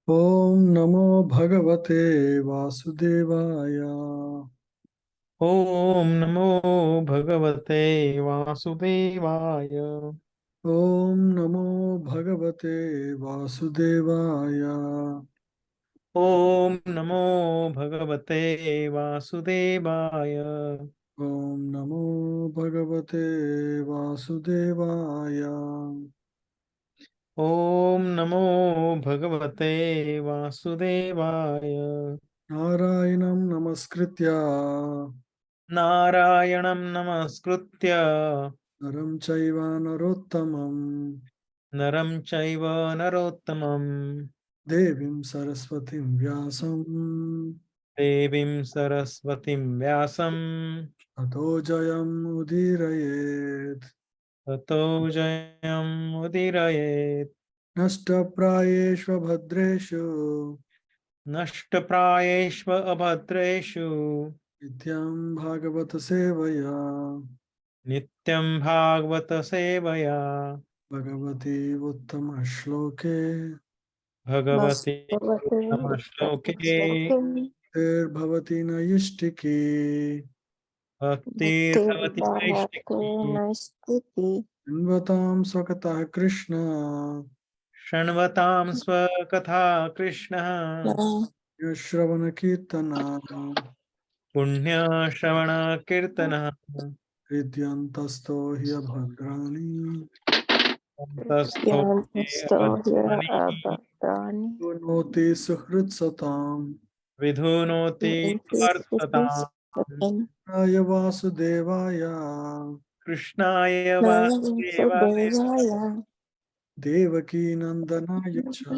Om Namo Bhagavate Vasudevaya. Om Namo Bhagavate Vasudevaya. Om Namo Bhagavate Vasudevaya. Om Namo Bhagavate Vasudevaya. Om Namo Bhagavate Vasudevaya. Om Namo Bhagavate Vasudevaya. Narayanam Namaskritya Narayanam Namaskritya Naram Chaiva Narottamam Naram Chaiva Narottamam Devim Saraswatim Vyasam Devim Saraswatim Vyasam Tato Jayam Udirayet Tato Jayam Udirayet Nashtaprayeshva Nashtaprayeshva abhadreshu Nityam Bhagavata Sevaya Nityam Bhagavata Sevaya Bhagavati Uttama Shloke Bhagavati Bhagavate Namashloke Bhagavate Ter Bhavati Nayishtiki Bhaktir Bhakti Bhavati Bhagavate Vaishnaki Naistiti Anvatam Swakatah Krishna Shanvatam Swakatha Krishna Yashravana Kirtana Punya Shravana Kirtana Hridyantasto Hyabhadrani Tastote Yantastohya Abhadrani Abhadrani Noti Suhritsatam Vidhunoti Vartatam Satam Aya Vasudevaya Krishnaya Nayam Vasudevaya Sudevaya Devaki Nandana Cha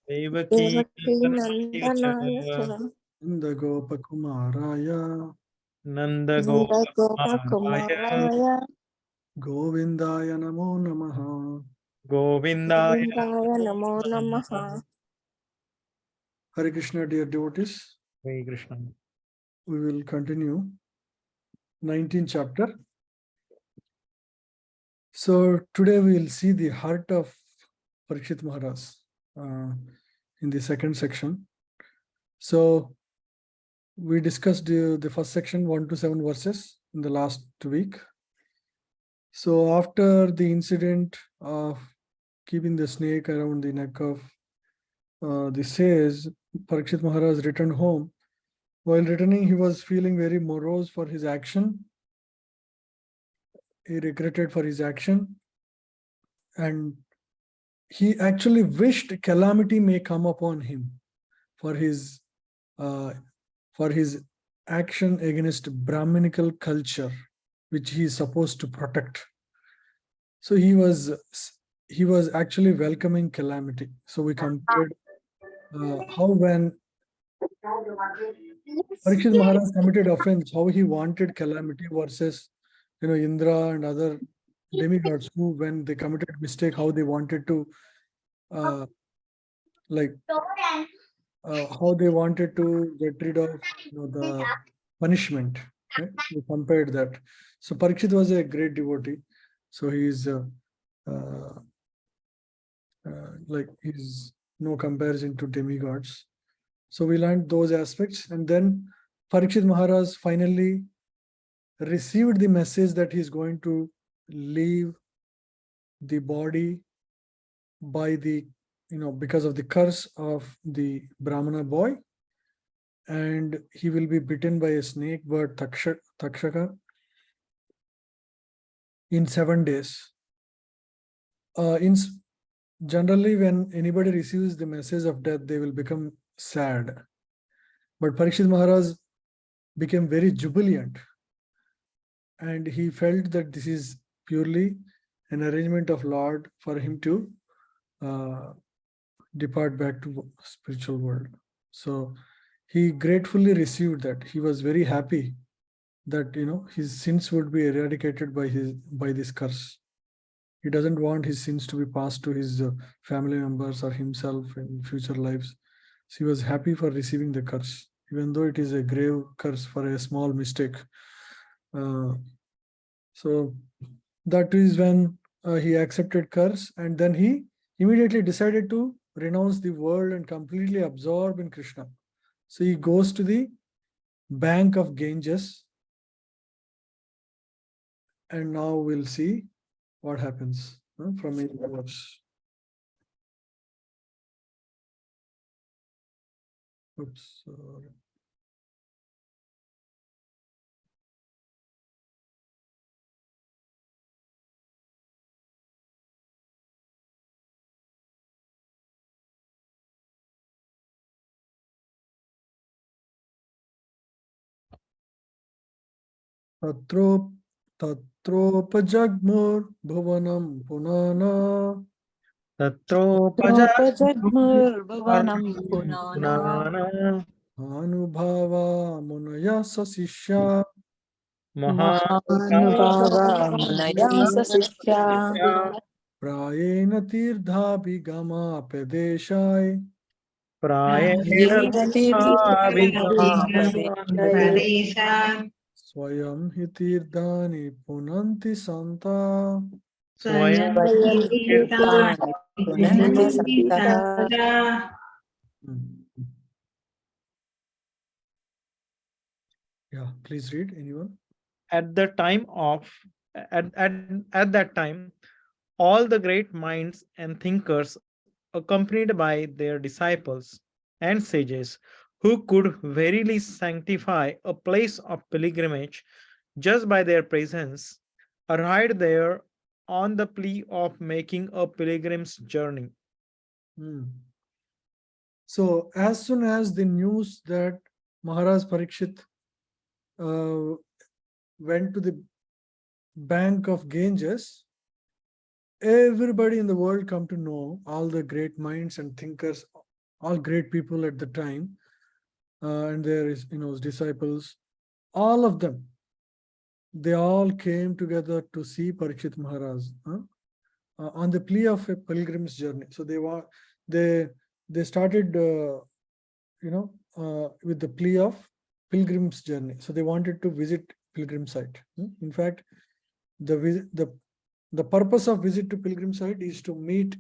Devaki Devaki Nandanaya cha Nandanaya Nanda Gopakumaraya Nanda Nanda Gopakumaraya Gopakumaraya Govindaya Namo Namaha. Govindaya Govindaya Namo Namaha. Namaha. Hare Krishna, dear devotees. Hare Krishna. We will continue 19th chapter. So today we will see the heart of Parikshit Maharaj in the second section. So we discussed the first section, 1 to 7 verses in the last week. So after the incident of keeping the snake around the neck of the sage, Parikshit Maharaj returned home. While returning, he was feeling very morose for his action. He regretted for his action. And he actually wished calamity may come upon him for his action against Brahminical culture, which he is supposed to protect. So he was actually welcoming calamity. So we compared how when Parikshit Maharaj committed offense, how he wanted calamity versus Indra and other demigods who, when they committed mistake, how they wanted to how they wanted to get rid of the punishment. Right? We compared that. So Parikshit was a great devotee. So he's he's no comparison to demigods. So we learned those aspects, and then Parikshit Maharaj finally received the message that he's going to leave the body by the because of the curse of the Brahmana boy, and he will be bitten by a snake bird Takshaka in 7 days. Generally, when anybody receives the message of death, they will become sad. But Parikshit Maharaj became very jubilant, and he felt that this is purely an arrangement of Lord for him to depart back to spiritual world. So he gratefully received that. He was very happy that his sins would be eradicated by this curse. He doesn't want his sins to be passed to his family members or himself in future lives. So he was happy for receiving the curse, even though it is a grave curse for a small mistake. So that is when he accepted curse, and then he immediately decided to renounce the world and completely absorb in Krishna. So he goes to the bank of Ganges, and now we'll see what happens from his words. Oops, sorry. Tatropajagmur bhuvanam punana Tropajagmurбhuvanam punana anubhava munaya sasishya Mahanubhava Munaya Sasishya prayena tirthabhigama padeshai swayam hi tirthani punanti santa. Punanti Santaha. Yeah, please read, anyone. At the time of at that time, all the great minds and thinkers, accompanied by their disciples and sages, who could verily sanctify a place of pilgrimage just by their presence, arrived there on the plea of making a pilgrim's journey. So as soon as the news that Maharaj Parikshit went to the bank of Ganges, everybody in the world come to know, all the great minds and thinkers, all great people at the time, and their disciples, all of them, they all came together to see Parikshit Maharaj on the plea of a pilgrim's journey. So they started with the plea of pilgrim's journey. So they wanted to visit pilgrim site. In fact, the purpose of visit to pilgrim site is to meet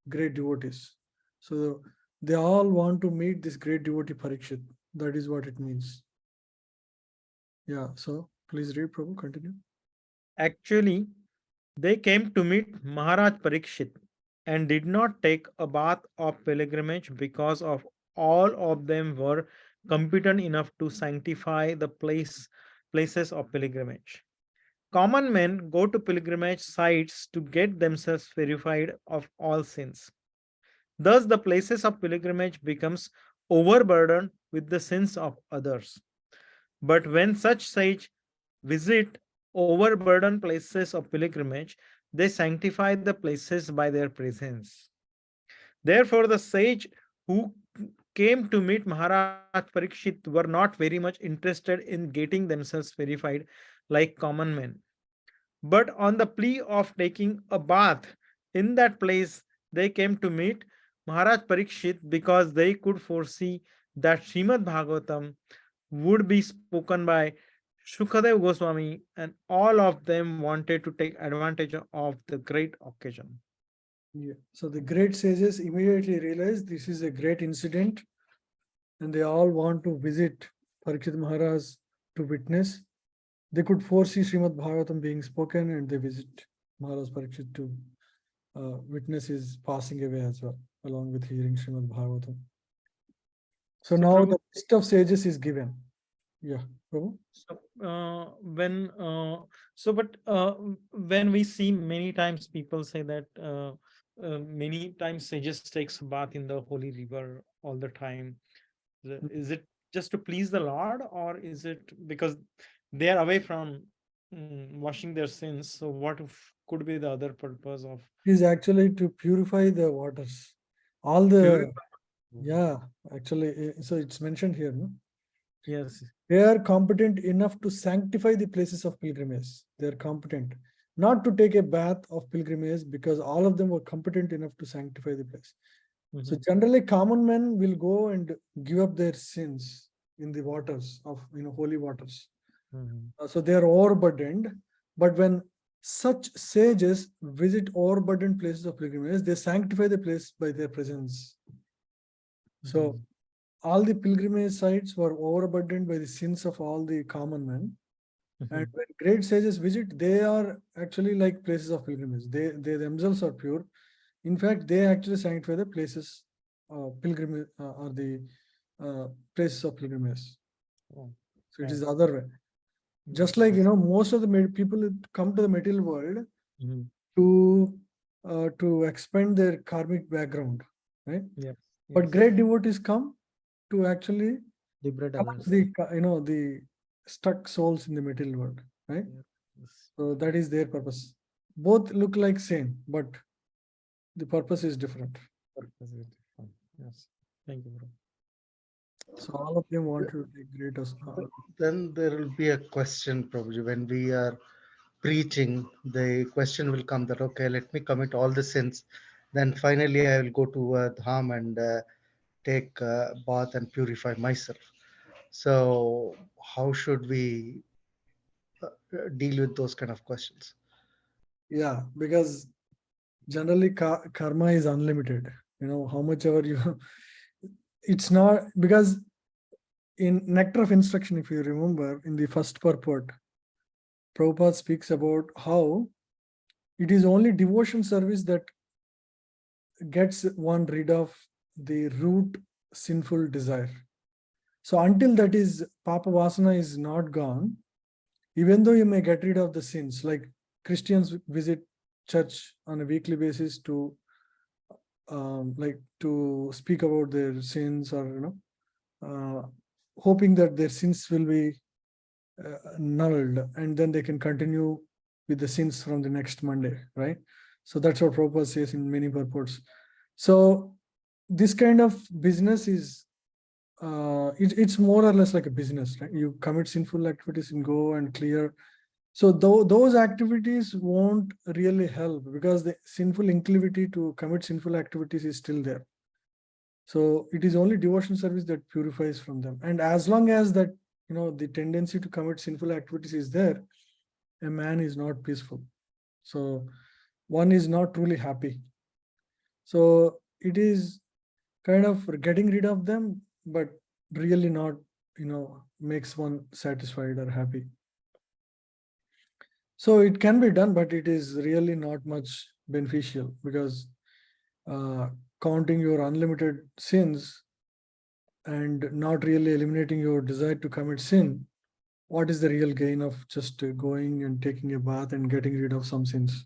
great devotees. So they all want to meet this great devotee Parikshit. That is what it means. Yeah, so please read, Prabhu, continue. Actually, they came to meet Maharaj Parikshit and did not take a bath of pilgrimage because of all of them were competent enough to sanctify the places of pilgrimage. Common men go to pilgrimage sites to get themselves purified of all sins. Thus, the places of pilgrimage becomes overburdened with the sins of others. But when such sage visit overburdened places of pilgrimage, they sanctify the places by their presence. Therefore, the sage who came to meet Maharaj Parikshit were not very much interested in getting themselves purified like common men. But on the plea of taking a bath in that place, they came to meet Maharaj Parikshit because they could foresee that Srimad Bhagavatam would be spoken by Śukadeva Gosvāmī, and all of them wanted to take advantage of the great occasion. Yeah. So the great sages immediately realized this is a great incident, and they all want to visit Parikshit Maharaj to witness. They could foresee Srimad Bhagavatam being spoken, and they visit Maharaj Parikshit to witness his passing away as well, along with hearing Srimad Bhagavatam. So now Prabhu, the list of sages is given. Yeah, Prabhu. When we see many times people say that many times sages takes a bath in the holy river all the time. Is it just to please the Lord, or is it because they are away from washing their sins? So what could be the other purpose of? It is actually to purify the waters. All the actually, so it's mentioned here, no? Yes. They are competent enough to sanctify the places of pilgrimage. They are competent not to take a bath of pilgrimage because all of them were competent enough to sanctify the place. So generally, common men will go and give up their sins in the waters of holy waters. So they are overburdened. But when such sages visit overburdened places of pilgrimage. They sanctify the place by their presence. So all the pilgrimage sites were overburdened by the sins of all the common men. And when great sages visit, they are actually like places of pilgrimage. They themselves are pure. In fact, they actually sanctify the places pilgrimage or the places of pilgrimage. Oh, So it right. is the other way. Just like most of the people come to the material world to expand their karmic background, right? Yes. But great devotees come to actually liberate come others. the stuck souls in the material world, right? Yes. So that is their purpose. Both look like same, but the purpose is different. Purpose is different. Yes. Thank you, bro. So all of them want to take great Then there will be a question, Prabhuji, when we are preaching, the question will come that, okay, let me commit all the sins. Then finally I will go to Dham and take bath and purify myself. So how should we deal with those kind of questions? Yeah, because generally karma is unlimited. How much ever you, it's not, because in Nectar of Instruction, if you remember, in the first purport, Prabhupada speaks about how it is only devotion service that gets one rid of the root sinful desire. So until that is, Papa Vasana is not gone, even though you may get rid of the sins, like Christians visit church on a weekly basis to to speak about their sins, or hoping that their sins will be nulled, and then they can continue with the sins from the next Monday, right? So that's what Prabhupada says in many purports. So this kind of business is it's more or less like a business, right? You commit sinful activities and go and clear. So those activities won't really help, because the sinful inclivity to commit sinful activities is still there. So it is only devotion service that purifies from them. And as long as that, the tendency to commit sinful activities is there, a man is not peaceful. So one is not truly happy. So it is kind of getting rid of them, but really not, makes one satisfied or happy. So it can be done, but it is really not much beneficial, because counting your unlimited sins and not really eliminating your desire to commit sin, what is the real gain of just going and taking a bath and getting rid of some sins?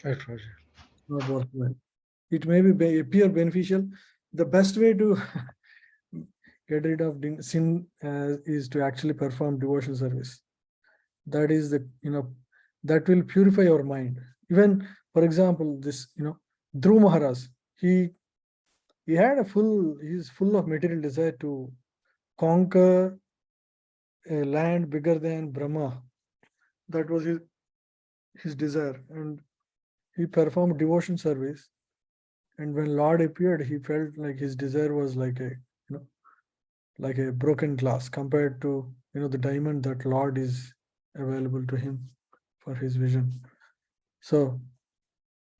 Right, Prabhuji. Not worthwhile. It may appear beneficial. The best way to get rid of sin is to actually perform devotion service. That is that will purify your mind. Even, for example, this, Dhruva Maharaj, he is full of material desire to conquer a land bigger than Brahma. That was his desire, and he performed devotion service. And when Lord appeared, he felt like his desire was like a broken glass compared to the diamond that Lord is available to him for his vision. So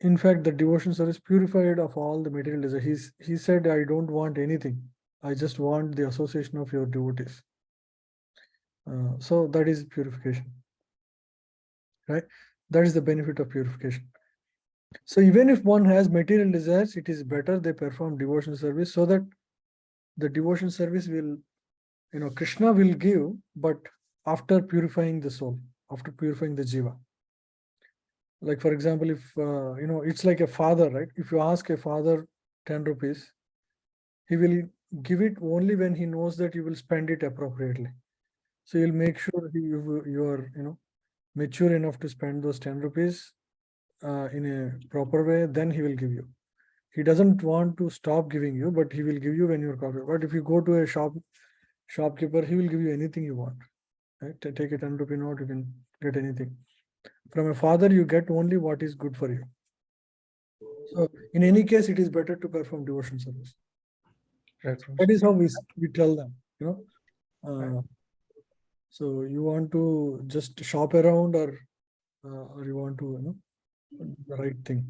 in fact, the devotion service purified of all the material desire. He said, I don't want anything. I just want the association of your devotees. So that is purification, right? That is the benefit of purification. So even if one has material desires, it is better they perform devotion service, so that the devotion service will, Krishna will give, but after purifying the soul, after purifying the jiva. Like, for example, if, it's like a father, right? If you ask a father 10 rupees, he will give it only when he knows that you will spend it appropriately. So you'll make sure you are, mature enough to spend those 10 rupees in a proper way, then he will give you. He doesn't want to stop giving you, but he will give you when you're proper. But if you go to a shopkeeper, he will give you anything you want. Right? Take a 10 rupee note, you can get anything. From a father, you get only what is good for you. So in any case, it is better to perform devotion service. Right, That is how we tell them, So you want to just shop around, or you want to, do the right thing.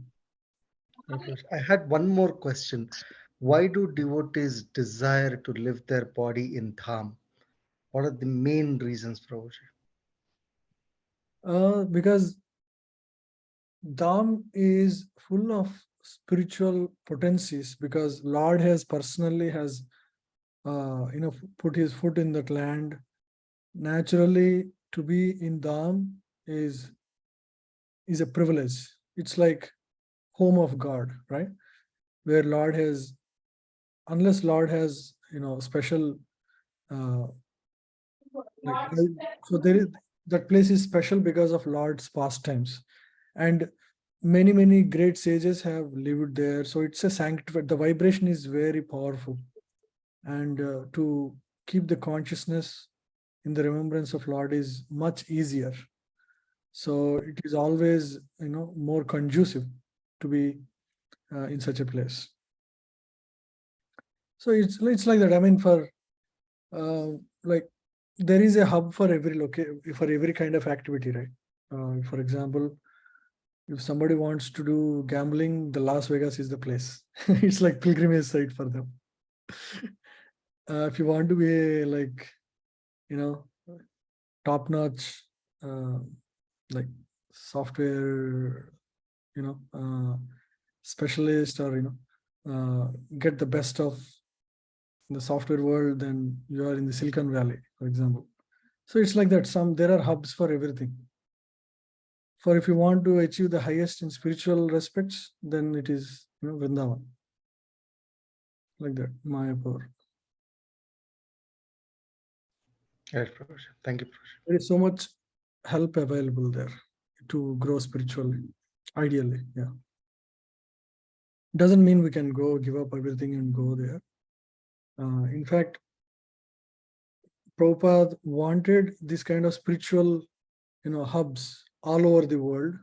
Okay. I had one more question. Why do devotees desire to live their body in Dham? What are the main reasons, Prabhuji? Because Dham is full of spiritual potencies, because Lord has personally put his foot in that land. Naturally, to be in Dham is a privilege. It's like home of God, right? Where Lord has, unless Lord has, special, so there is, that place is special because of Lord's pastimes, and many great sages have lived there. So it's a sanctified. The vibration is very powerful, and to keep the consciousness in the remembrance of Lord is much easier. So it is always, more conducive to be in such a place. So it's like that. I mean, for like there is a hub for every for every kind of activity, right? For example, if somebody wants to do gambling, the Las Vegas is the place. It's like pilgrimage site for them. If you want to be like, top-notch, like software, specialist, or get the best of the software world, then you are in the Silicon Valley, for example. So it's like that. There are hubs for everything. For if you want to achieve the highest in spiritual respects, then it is, Vrindavan. Like that, Mayapur. Yes, Prabhuji. Thank you, Prabhuji. There is so much help available there to grow spiritually, ideally. Yeah. Doesn't mean we can go give up everything and go there. In fact, Prabhupada wanted this kind of spiritual, hubs all over the world.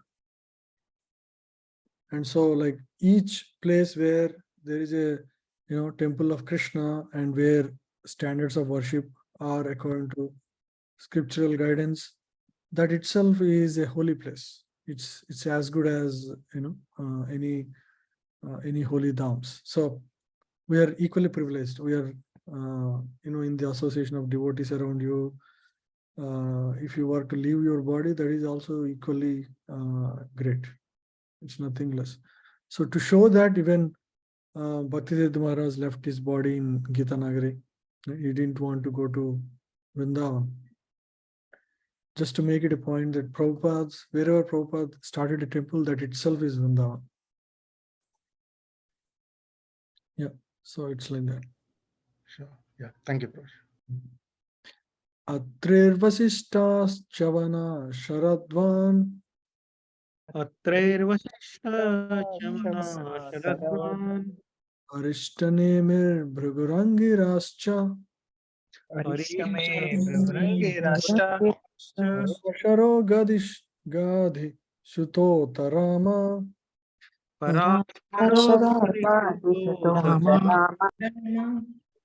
And so, like, each place where there is a, temple of Krishna, and where standards of worship are according to scriptural guidance, that itself is a holy place. It's as good as, any holy dhams. So we are equally privileged. We are, in the association of devotees around you. If you were to leave your body, that is also equally great. It's nothing less. So to show that, even Bhaktivedanta Maharaj left his body in Gita Nagari. He didn't want to go to Vrindavan. Just to make it a point that wherever Prabhupada started a temple, that itself is Vrindavan. Yeah, so it's like that. Sure. Yeah. Thank you, Prabhuji. Atrer Vasishtas Chavana Sharadvan Atrairvasishta Chavana Sharadvan Arishtanemir Bhragurangirascha Sharo Gadhi Sutotarama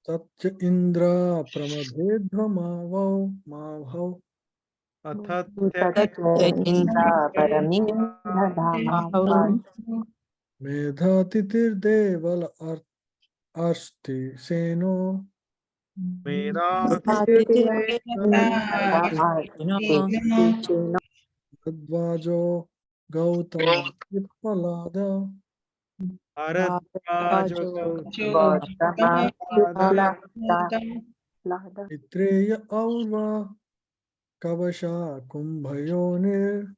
Satya Indra Pramadedvamavau Mavhau Medhatitir Deval Arsti Seno Advajo Gautama Pipalada Itreya Aurva Kavasha Kumbhayonir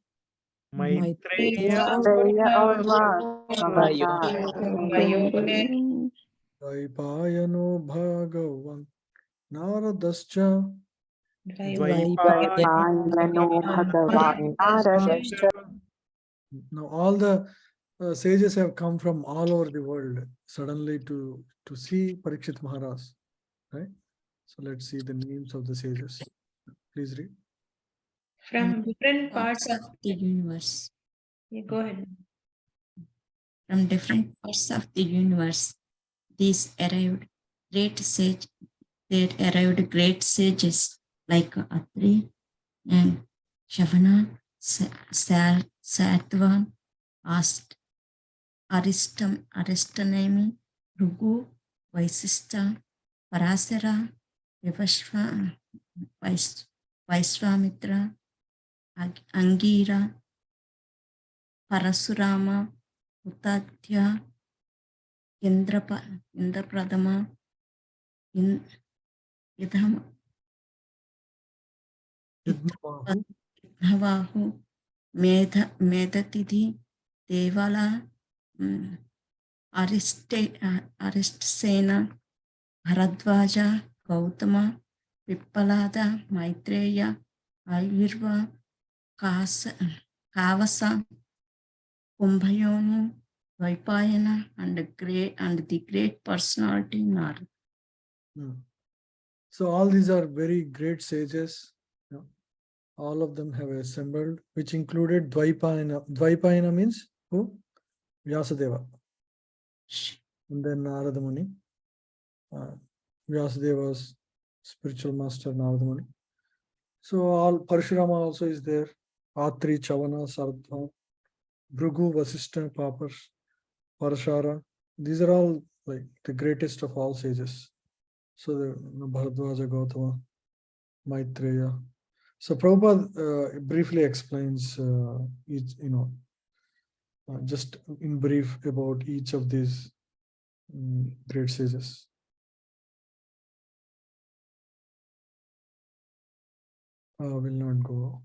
Vaipayano Bhagavan Naradascha. Now all the sages have come from all over the world suddenly to see Parikshit Maharaj, right? So let's see the names of the sages. Please read. From different parts of the universe. Yeah, go ahead. From different parts of the universe, there arrived great sages like Atri and Shavana, Satvan, Aristonemi, Rugu, Vaisista, Parasara, Vaisvamitra, Angira, Parasurama, Uttatya, Indrapradama, Idmahu. Havahu, Medatithi, Devala, Aristasena, Bharadvaja, Gautama, Pippalada, Maitreya, Ayurva, Kavasa, Kumbhayonu, Vaipayana, and the great personality Narada. So all these are very great sages. You know, all of them have assembled, which included Dvaipayana. Dvaipayana means who? Vyasadeva. And then Narada Muni. Vyasadeva's spiritual master Narada Muni. So all Parashurama also is there. Atri, Chavana, Saratva, Bhrigu, Vasishtha, Papar, Parashara. These are all like the greatest of all sages. So the Bharadwaja, Gautama, Maitreya. So Prabhupada briefly explains each, just in brief about each of these great sages. I will not go.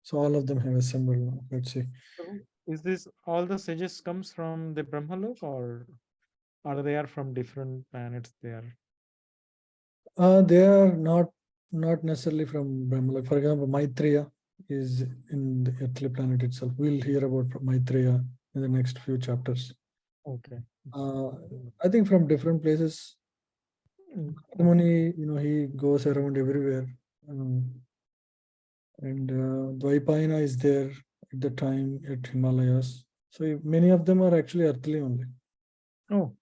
So all of them have assembled now. Let's see. So is this all the sages comes from the Brahmalok, or are they are from different planets there? They are not necessarily from Brahmalok. For example, Maitreya is in the earthly planet itself. We'll hear about Maitreya in the next few chapters. Okay. I think from different places. Mm, Muni, he goes around everywhere. And Dvaipayana is there at the time at Himalayas. So many of them are actually earthly only. Oh,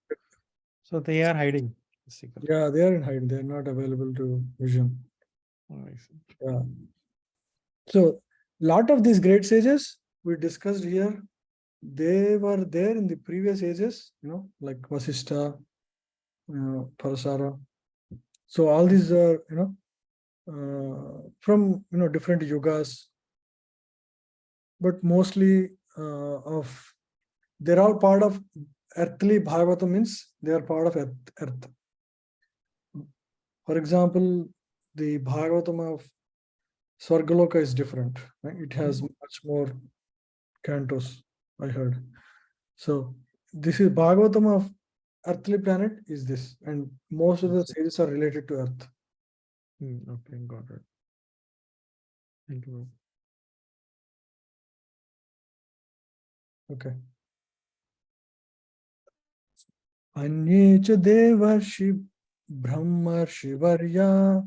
so they are hiding. Basically. Yeah, they are in hiding. They are not available to vision. Oh, I see. Yeah. So lot of these great sages we discussed here, they were there in the previous ages, like Vasishtha, Parasara. So all these are, from different yugas, but mostly they're all part of earthly. Bhagavatam means they are part of earth. For example, the Bhagavatam of Swargaloka is different. Right? It has much more cantos, I heard. So this is Bhagavatam of earthly planet is this, and most of the sages are related to earth. Okay, got it. Thank you. Okay. Anye cha devarshi brahmarshi varya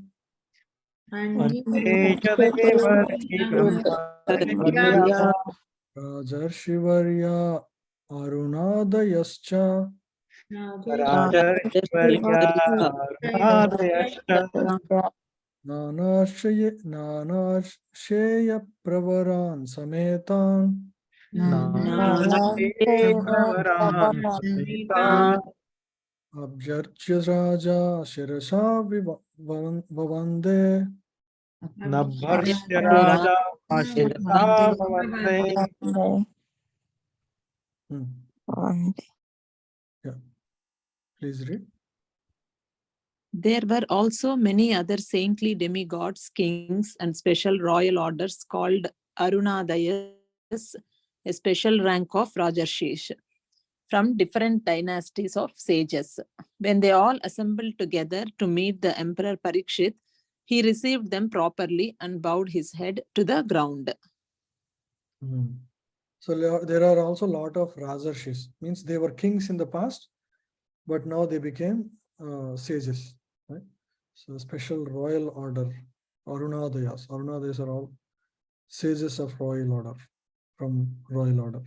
rajarshi varya arunadayascha nanasheya pravaran sametan abjarchya raja shirasa vavande Yeah, please read. There were also many other saintly demigods, kings, and special royal orders called Arunadayas, a special rank of Rajarshis, from different dynasties of sages. When they all assembled together to meet the Emperor Parikshit, he received them properly and bowed his head to the ground. So there are also a lot of Rajarshis, means they were kings in the past, but now they became sages. Right? So special royal order, Arunadayas. Arunadayas are all sages of royal order, from royal order.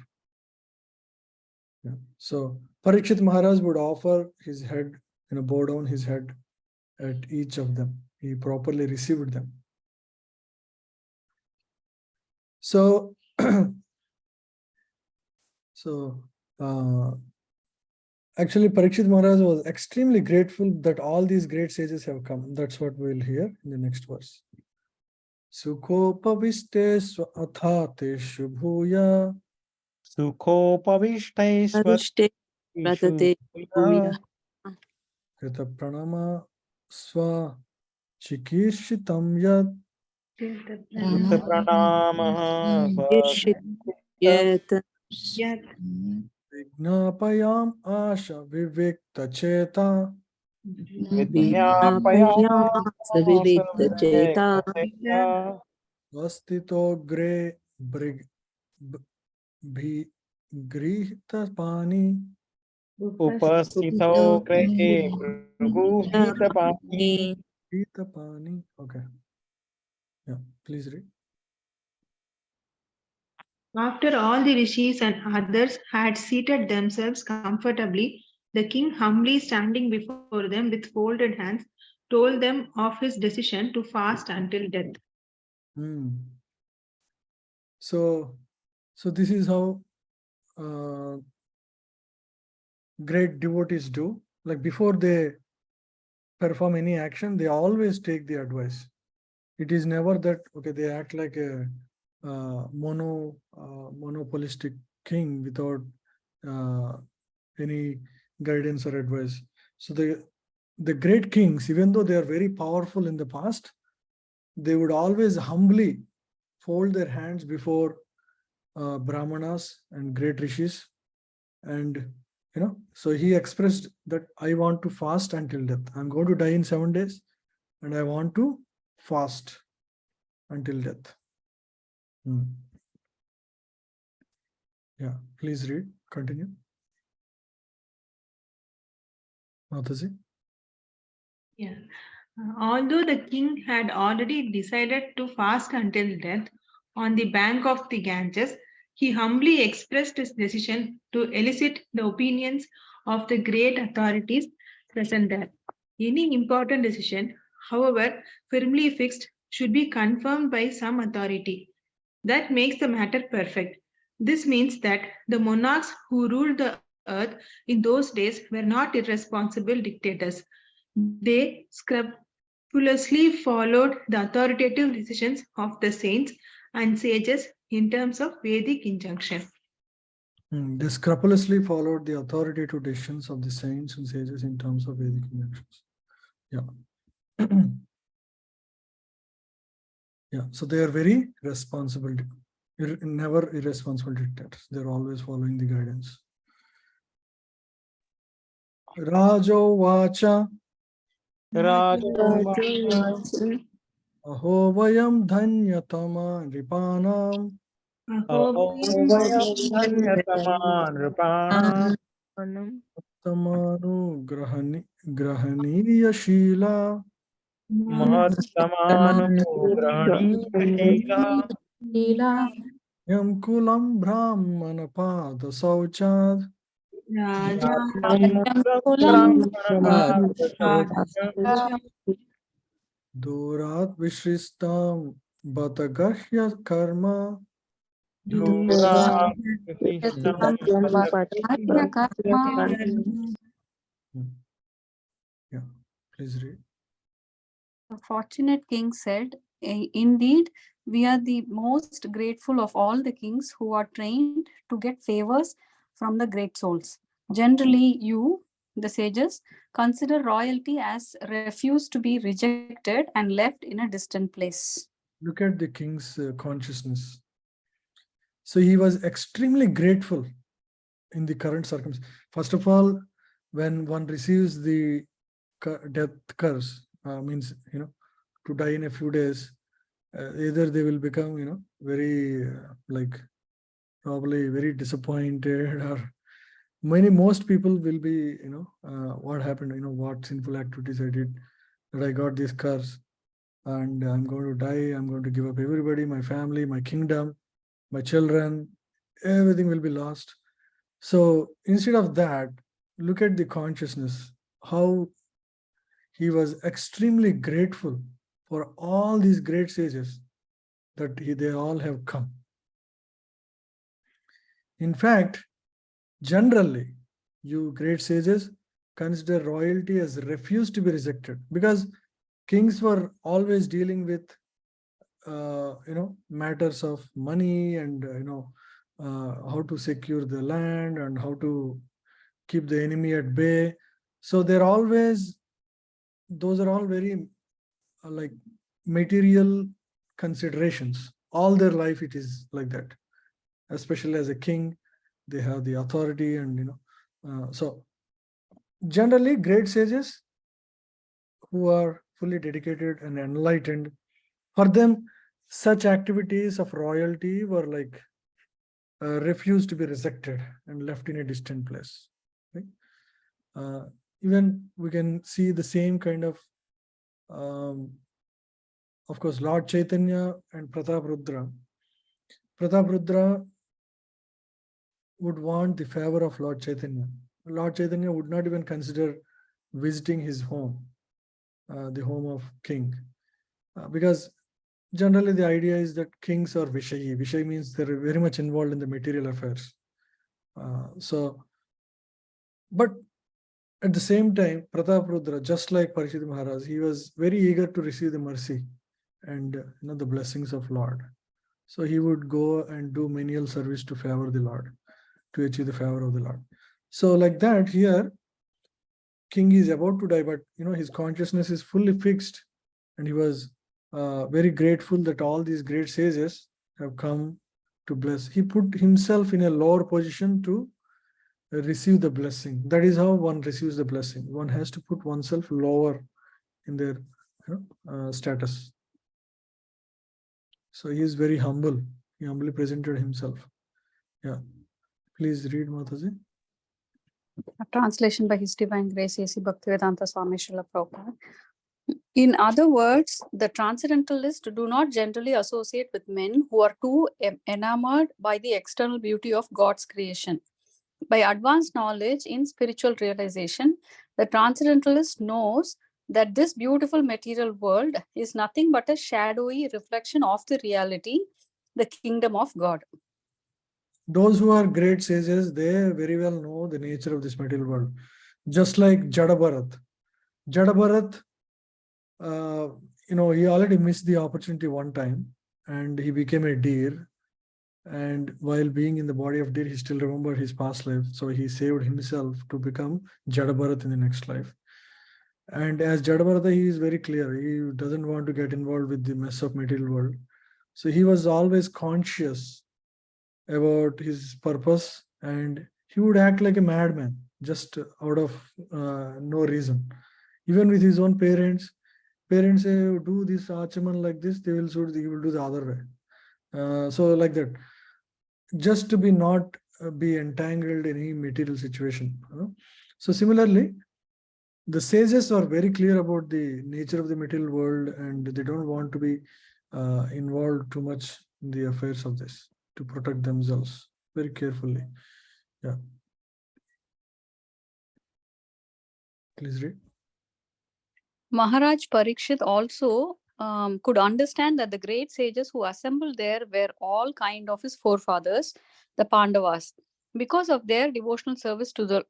Yeah. So Parikshit Maharaj would offer his head, bow down his head at each of them. he properly received them. So, actually, Parikshit Maharaj was extremely grateful that all these great sages have come. That's what we'll hear in the next verse. Sukhopaviste swathate shubhuya Sukhopavishtesvat Arishte pratate bhuya. krita pranama swa chikirshitam yad pranamaha Irshit yet vignapayam asha vivikta cheta Vignapayamasa vivikta cheta vastito gre bhigrihita pani. Upasthito krete prguhitapani. Pani. Okay. Yeah, please read. After all the rishis and others had seated themselves comfortably, the king, humbly standing before them with folded hands, told them of his decision to fast until death. So this is how great devotees do. Like before they perform any action, they always take the advice. It is never that, okay, they act like a monopolistic king without any guidance or advice. So the great kings, even though they are very powerful in the past, they would always humbly fold their hands before brahmanas and great rishis, and so he expressed that I want to fast until death. I'm going to die in 7 days and I want to fast until death. Yeah, please read, continue. Mataji. Yeah. Although the king had already decided to fast until death on the bank of the Ganges, he humbly expressed his decision to elicit the opinions of the great authorities present there. Any important decision, however firmly fixed, should be confirmed by some authority. That makes the matter perfect. This means that the monarchs who ruled the earth in those days were not irresponsible dictators. They scrupulously followed the authoritative decisions of the saints and sages in terms of Vedic injunction. They scrupulously followed the authoritative decisions of the saints and sages in terms of Vedic injunctions. Yeah. Yeah, so they are very responsible, never irresponsible dictators. They're always following the guidance. Rajo Vacha Aho Vayam Dhanyatama Ripanam Tamanu Grahaniya Shila Yam Kulam Brahmana Pada Sauchad Durat Vishristam Batagahya Karma. Yeah, please read. The fortunate king said, indeed, we are the most grateful of all the kings who are trained to get favors from the great souls. Generally, you, the sages, consider royalty as refused to be rejected and left in a distant place. Look at the king's consciousness. So he was extremely grateful in the current circumstances. First of all, when one receives the death curse, means, to die in a few days, either they will become, very probably very disappointed, or most people will be, what happened, what sinful activities I did, that I got this curse, and I'm going to die, I'm going to give up everybody, my family, my kingdom, my children, everything will be lost. So instead of that, look at the consciousness, how he was extremely grateful for all these great sages that they all have come. In fact, generally, you great sages consider royalty as refused to be rejected, because kings were always dealing with matters of money and how to secure the land and how to keep the enemy at bay. So those are all very like material considerations. All their life it is like that. Especially as a king, they have the authority, and so generally great sages who are fully dedicated and enlightened, for them such activities of royalty were like refused to be rejected and left in a distant place. Right? Even we can see the same kind of course, Lord Chaitanya and Prataprudra. Prataprudra would want the favor of Lord Chaitanya. Lord Chaitanya would not even consider visiting his home, the home of king, because generally the idea is that kings are Vishayi. Vishayi means they're very much involved in the material affairs. But at the same time, Prataprudra, just like Parikshit Maharaj, he was very eager to receive the mercy and the blessings of Lord. So he would go and do menial service to favor the Lord, to achieve the favor of the Lord. So like that, here, king is about to die, but his consciousness is fully fixed, and he was very grateful that all these great sages have come to bless. He put himself in a lower position to receive the blessing. That is how one receives the blessing. One has to put oneself lower in their status. So he is very humble. He humbly presented himself. Yeah. Please read, Mataji. A translation by His Divine Grace A.C. Bhaktivedanta Swami Srila Prabhupada. In other words, the transcendentalists do not generally associate with men who are too enamored by the external beauty of God's creation. By advanced knowledge in spiritual realization, the transcendentalist knows that this beautiful material world is nothing but a shadowy reflection of the reality, the kingdom of God. Those who are great sages, they very well know the nature of this material world. Just like Jada Bharat. Jada Bharat, he already missed the opportunity one time, and he became a deer. And while being in the body of deer, he still remembered his past life. So he saved himself to become Jada Bharat in the next life. And as Jada Bharata, he is very clear. He doesn't want to get involved with the mess of material world. So he was always conscious about his purpose, and he would act like a madman just out of no reason. Even with his own parents say, do this achaman like this, he will do the other way. So like that, just to be not be entangled in any material situation. So similarly, the sages are very clear about the nature of the material world, and they don't want to be involved too much in the affairs of this, to protect themselves very carefully. Yeah. Please read. Maharaj Parikshit also could understand that the great sages who assembled there were all kind of his forefathers, the Pandavas, because of their devotional service to the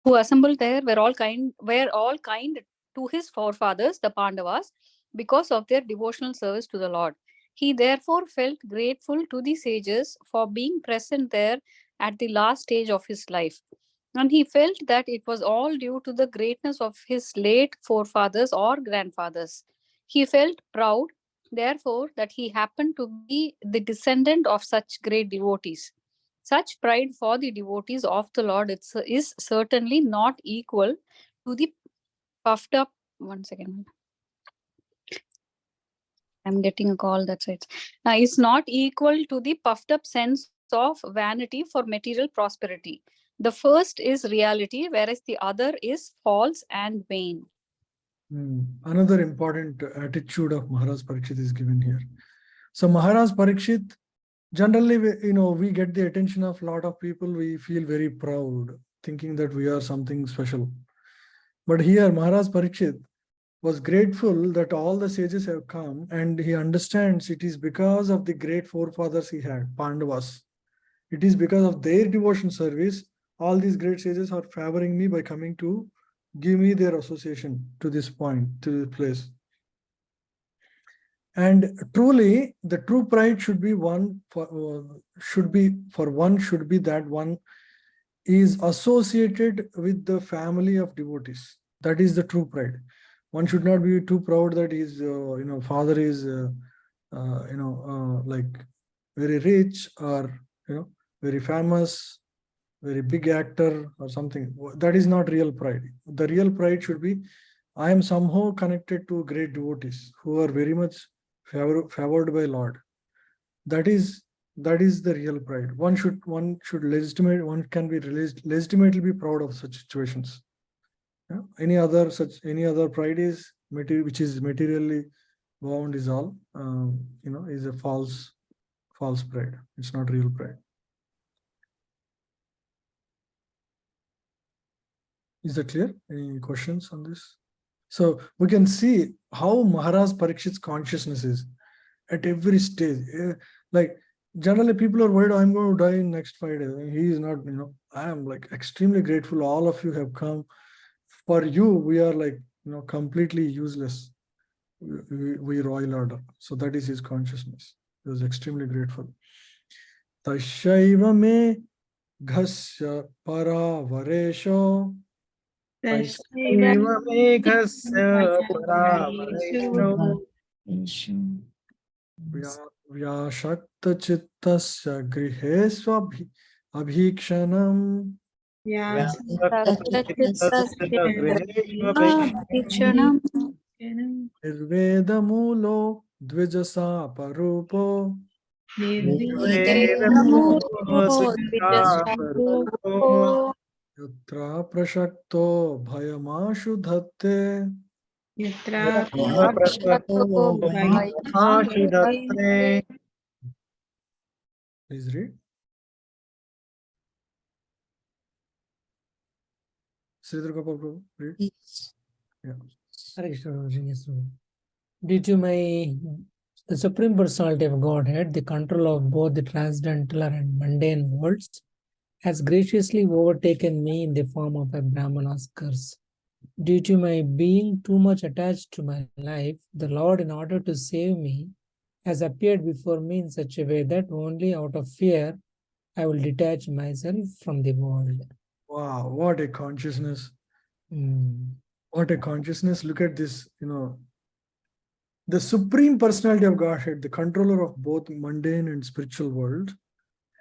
who assembled there were all kind to his forefathers, the Pandavas, because of their devotional service to the Lord. He therefore felt grateful to the sages for being present there at the last stage of his life. And he felt that it was all due to the greatness of his late forefathers or grandfathers. He felt proud, therefore, that he happened to be the descendant of such great devotees. Such pride for the devotees of the Lord is certainly not equal to the puffed up. One second. I'm getting a call, that's it. It's not equal to the puffed up sense of vanity for material prosperity. The first is reality, whereas the other is false and vain. Another important attitude of Maharaj Parikshit is given here. So Maharaj Parikshit, generally, we get the attention of a lot of people. We feel very proud, thinking that we are something special. But here Maharaj Parikshit was grateful that all the sages have come, and he understands it is because of the great forefathers he had, Pandavas. It is because of their devotion service, all these great sages are favoring me by coming to give me their association to this point, to this place. And truly, the true pride should be that one is associated with the family of devotees. That is the true pride. One should not be too proud that his father is like very rich, or very famous, very big actor or something. That is not real pride. The real pride should be, I am somehow connected to great devotees who are very much favored by Lord. That is the real pride. One can be legitimately be proud of such situations. Yeah? Any other pride is which is materially bound is all is a false pride. It's not real pride. Is that clear? Any questions on this? So we can see how Maharaj Parikshit's consciousness is at every stage. Like generally people are worried, I'm going to die in next 5 days. He is not, I am like extremely grateful. All of you have come. For you, we are like, completely useless. We royal order. So that is his consciousness. He was extremely grateful. Tashaiva me ghasya paravaresho. Tashaiva meghasya paravaresho. Vyashakta chittasya grihe abhikshanam. Nirveda mulo dvijasa parupo. Yatra prashakto bhayamashu dhatte. Please read. Sridhar Gopal Prabhu, read. Yes. Yeah. Due to the Supreme Personality of Godhead, the control of both the transcendental and mundane worlds has graciously overtaken me in the form of a Brahmana's curse. Due to my being too much attached to my life, the Lord, in order to save me, has appeared before me in such a way that only out of fear I will detach myself from the world. Wow, what a consciousness. What a consciousness. Look at this, the Supreme Personality of Godhead, the controller of both mundane and spiritual world,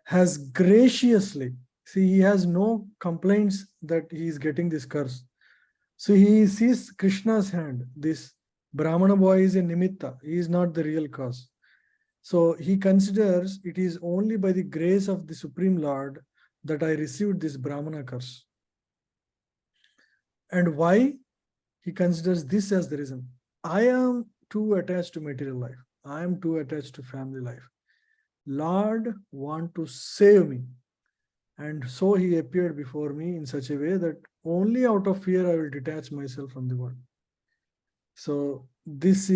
has graciously, see, he has no complaints that he is getting this curse. So he sees Krishna's hand. This Brahmana boy is a nimitta. He is not the real cause. So he considers it is only by the grace of the Supreme Lord that I received this Brahmana curse. And why? He considers this as the reason. I am too attached to material life. I am too attached to family life. Lord want to save me. And so he appeared before me in such a way that only out of fear I will detach myself from the world. So this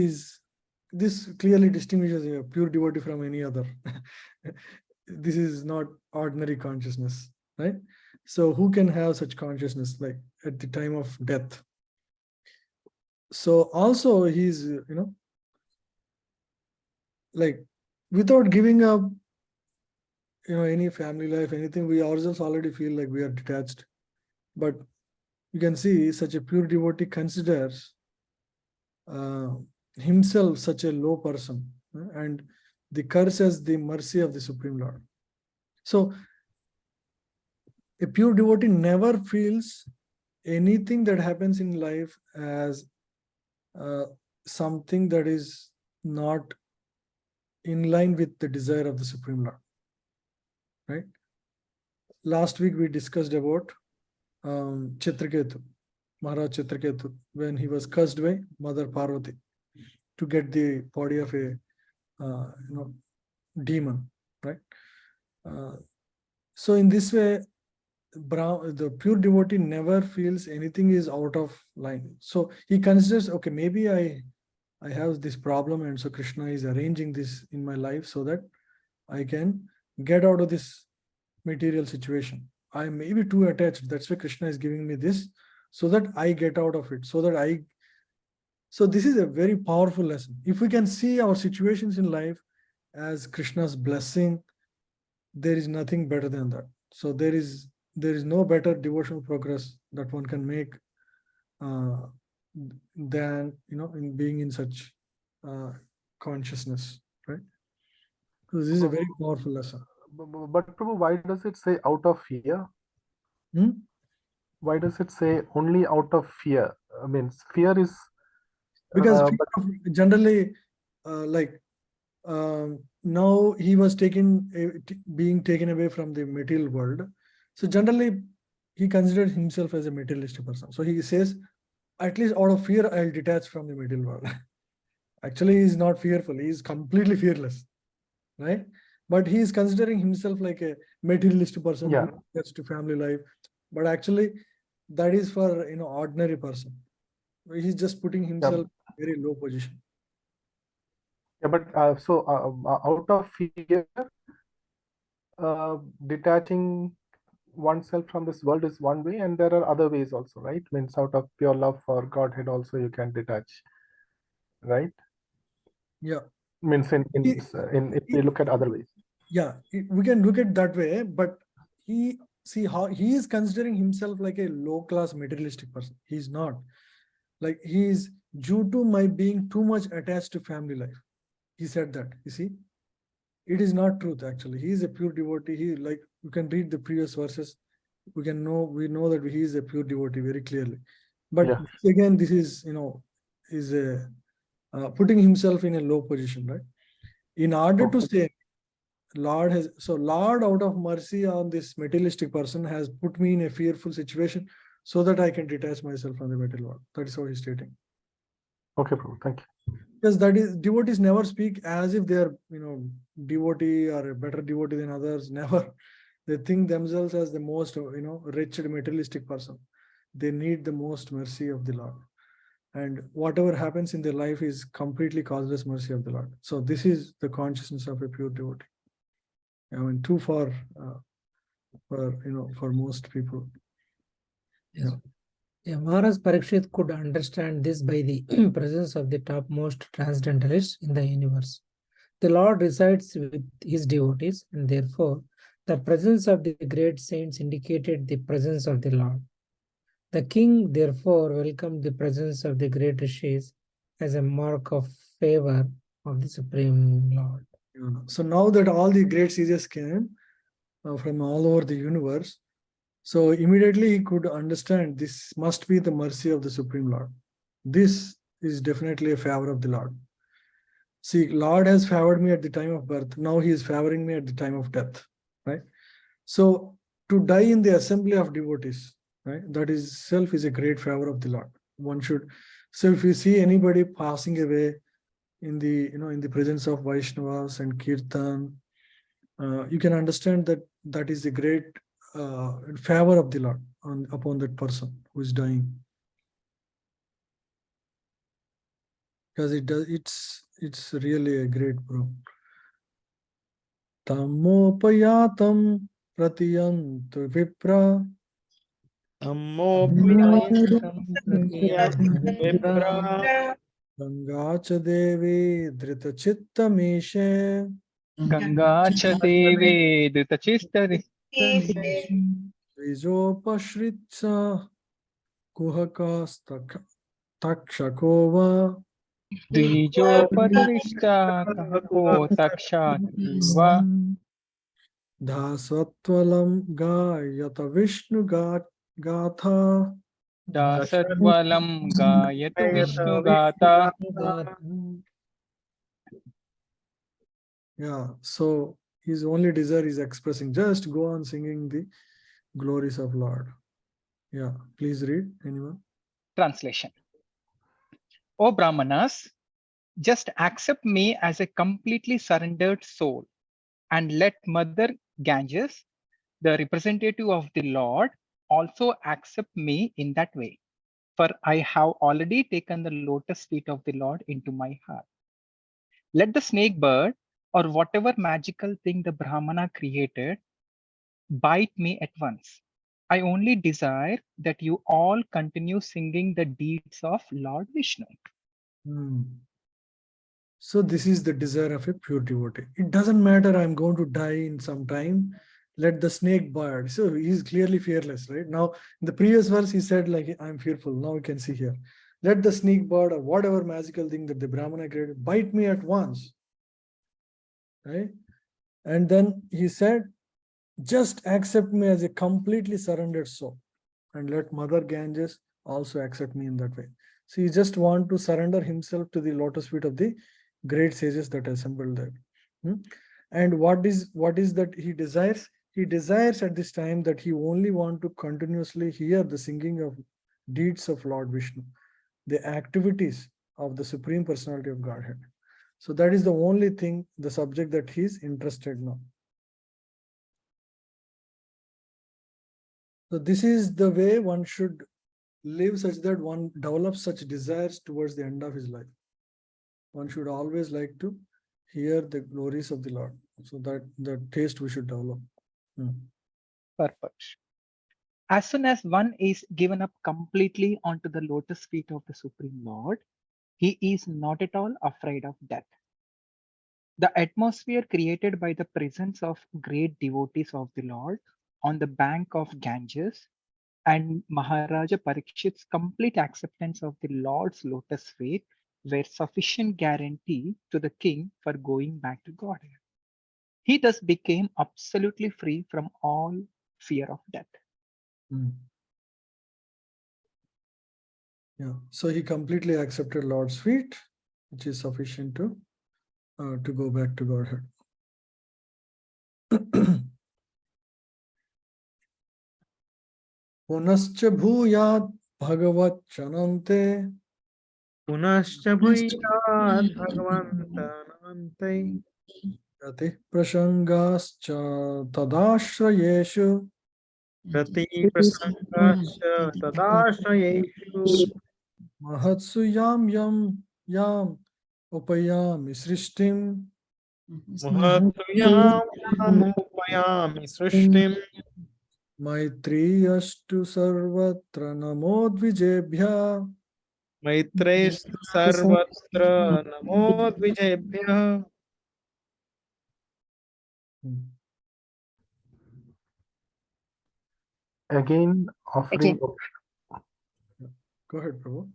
clearly distinguishes a pure devotee from any other. This is not ordinary consciousness, right? So who can have such consciousness like at the time of death? So also he's, like without giving up, any family life, anything, we ourselves already feel like we are detached. But you can see such a pure devotee considers himself such a low person, and the curse as the mercy of the Supreme Lord. So a pure devotee never feels anything that happens in life as something that is not in line with the desire of the Supreme Lord. Right? Last week we discussed about Chitraketu, Maharaj Chitraketu, when he was cursed by Mother Parvati to get the body of a demon, right? So in this way, the pure devotee never feels anything is out of line. So he considers, okay, maybe I have this problem, and so Krishna is arranging this in my life so that I can get out of this material situation. I may be too attached. That's why Krishna is giving me this so that I get out of it. So this is a very powerful lesson. If we can see our situations in life as Krishna's blessing, there is nothing better than that. So there is no better devotional progress that one can make than in being in such consciousness, right? So this is a very powerful lesson. But Prabhu, why does it say out of fear? Hmm? Why does it say only out of fear? I mean, fear is Because but generally, now he was being taken away from the material world. So generally, he considered himself as a materialistic person. So he says, at least out of fear, I'll detach from the material world. Actually, he's not fearful. He is completely fearless, right? But he is considering himself like a materialistic person Yeah. who gets to family life. But actually, that is for ordinary person. He's just putting himself in a very low position. Yeah, but out of fear, detaching oneself from this world is one way, and there are other ways also, right? Means out of pure love for Godhead also you can detach, right? Yeah. Means if we look at other ways. Yeah, we can look at that way, but see how he is considering himself like a low-class materialistic person. He's not. Like, he is due to my being too much attached to family life. He said that, you see. It is not truth, actually. He is a pure devotee. You can read the previous verses. We know that he is a pure devotee very clearly. But again, this is, putting himself in a low position, right? In order to say, Lord out of mercy on this materialistic person has put me in a fearful situation so that I can detach myself from the material world. That is how he's stating. Okay, Prabhu, thank you. Because that is, devotees never speak as if they are, devotee or a better devotee than others. Never. They think themselves as the most, wretched materialistic person. They need the most mercy of the Lord. And whatever happens in their life is completely causeless mercy of the Lord. So this is the consciousness of a pure devotee. I mean, too far for most people. Yes. Yeah, Maharaj Parikshit could understand this by the presence of the topmost transcendentalists in the universe. The Lord resides with his devotees, and therefore the presence of the great saints indicated the presence of the Lord. The king therefore welcomed the presence of the great rishis as a mark of favor of the Supreme Lord. So now that all the great sages came from all over the universe, so immediately he could understand this must be the mercy of the Supreme Lord. This is definitely a favor of the Lord. See, Lord has favored me at the time of birth. Now he is favoring me at the time of death, right? So to die in the assembly of devotees, right? That itself is a great favor of the Lord. One should. So if you see anybody passing away in the presence of Vaishnavas and Kirtan, you can understand that is a great favor of the Lord upon that person who is dying, because it's really a great pro. Tamopayatam pratiyantu vipra. Ganga cha devi drita chitta mishe. Ganga cha devi dritachistari Vijopashritsa kuhakas takshakova. Dvijo patarishta kahako takshativa Dhasvatvalam gayata Vishnu gatha. dasatvalam gayatu Vishnu gata. Yeah, so his only desire is expressing. Just go on singing the glories of Lord. Yeah, please read. Anyone? Translation. O Brahmanas, just accept me as a completely surrendered soul and let Mother Ganges, the representative of the Lord, also accept me in that way, for I have already taken the lotus feet of the Lord into my heart. Let the snake bird or whatever magical thing the Brahmana created bite me at once. I only desire that you all continue singing the deeds of Lord Vishnu. Hmm. So this is the desire of a pure devotee. It doesn't matter, I'm going to die in some time. Let the snake bite. So he's clearly fearless, right? Now, in the previous verse, he said, like, I'm fearful. Now we can see here. Let the snake bird or whatever magical thing that the Brahmana created bite me at once. Right? And then he said, just accept me as a completely surrendered soul. And let Mother Ganges also accept me in that way. So he just want to surrender himself to the lotus feet of the great sages that assembled there. And what is that he desires? He desires at this time that he only want to continuously hear the singing of deeds of Lord Vishnu, the activities of the Supreme Personality of Godhead. So that is the only thing, the subject that he is interested in now. So this is the way one should live, such that one develops such desires towards the end of his life. One should always like to hear the glories of the Lord. So that the taste we should develop. Perfect. As soon as one is given up completely onto the lotus feet of the Supreme Lord, he is not at all afraid of death. The atmosphere created by the presence of great devotees of the Lord on the bank of Ganges and Maharaja Parikshit's complete acceptance of the Lord's lotus feet were sufficient guarantee to the king for going back to Godhead. He thus became absolutely free from all fear of death. Yeah, so he completely accepted Lord's feet, which is sufficient to go back to Godhead. Punascha bhuyat bhagavat chanante. Punascha bhuyat bhagavantanante. Rati prasangascha tadashrayeshu. Rati prasangascha tadashrayeshu. Mahatsu yam upayami srishtim. Mahatuyam upayami srishtim. Maitriyastu sarvatra namodvijebhya. Maitrestu sarvatra namo dvijebhyah. Again, offering Go ahead, Prabhu.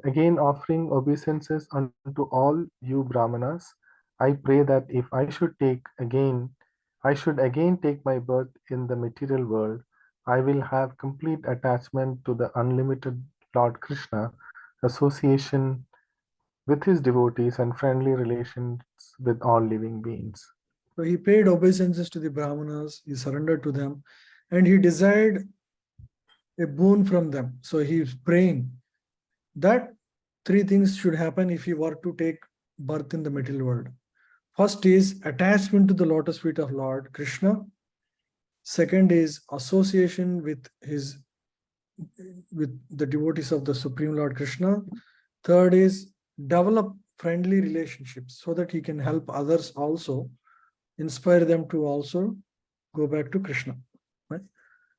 Again, offering obeisances unto all you Brahmanas, I pray that if I should again take my birth in the material world, I will have complete attachment to the unlimited Lord Krishna, association with his devotees, and friendly relations with all living beings. So he paid obeisances to the Brahmanas, he surrendered to them, and he desired a boon from them. So he is praying that three things should happen if he were to take birth in the material world. First is attachment to the lotus feet of Lord Krishna. Second is association with the devotees of the Supreme Lord Krishna. Third is develop friendly relationships so that he can help others also, inspire them to also go back to Krishna. Right?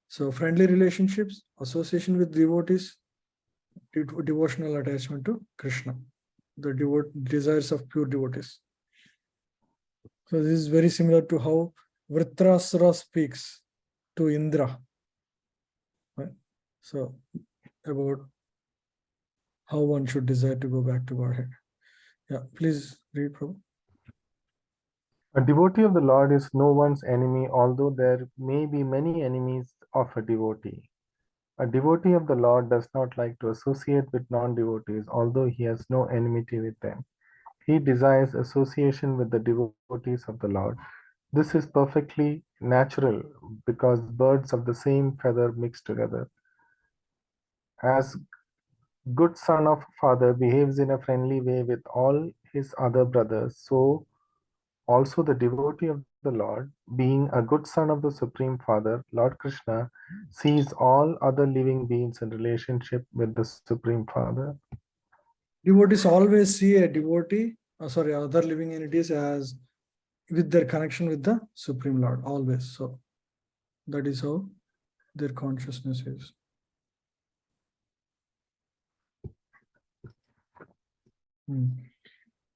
So friendly relationships, association with devotees, devotional attachment to Krishna, the desires of pure devotees. So this is very similar to how Vritrasura speaks to Indra. Right? So about how one should desire to go back to Godhead. Yeah, please read, Prabhu. A devotee of the Lord is no one's enemy, although there may be many enemies of a devotee. A devotee of the Lord does not like to associate with non-devotees, although he has no enmity with them. He desires association with the devotees of the Lord. This is perfectly natural because birds of the same feather mix together. As good son of father behaves in a friendly way with all his other brothers, so also the devotee of the Lord, being a good son of the Supreme Father, Lord Krishna sees all other living beings in relationship with the Supreme Father. Devotees always see a devotee, other living entities as with their connection with the Supreme Lord, always. So that is how their consciousness is.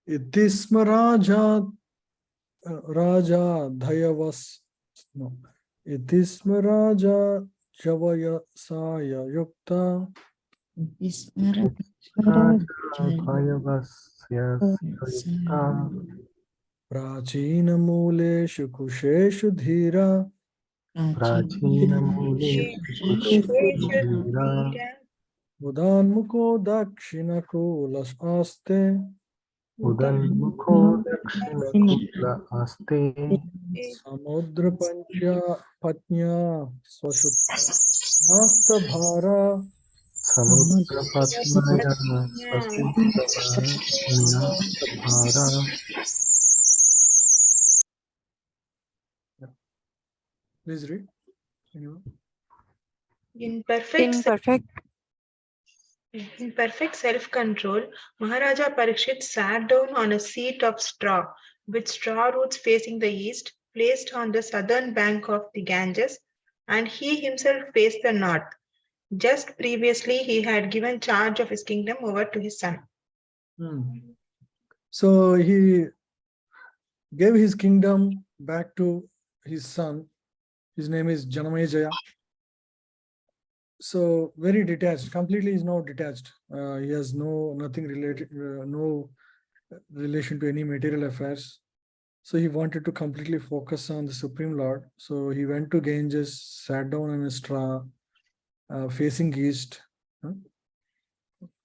Itisma Raja Dhayavas, no. Itisma Raja Javaya Saya Yukta Prachina Muleshu Kusheshu Dhira Udanmuko Dakshina Kulas Aste Udanmukho Dakshina Kula Aste Samudra Patnya Swashutnasta Bhara Samudra Patmaya Swasutavara. Please read. Anyone? In perfect self-control, Maharaja Parikshit sat down on a seat of straw, with straw roots facing the east, placed on the southern bank of the Ganges, and he himself faced the north. Just previously, he had given charge of his kingdom over to his son. So he gave his kingdom back to his son. His name is Janamejaya. So very detached, completely is now detached. He has nothing related, no relation to any material affairs. So he wanted to completely focus on the Supreme Lord. So he went to Ganges, sat down on a straw, facing east.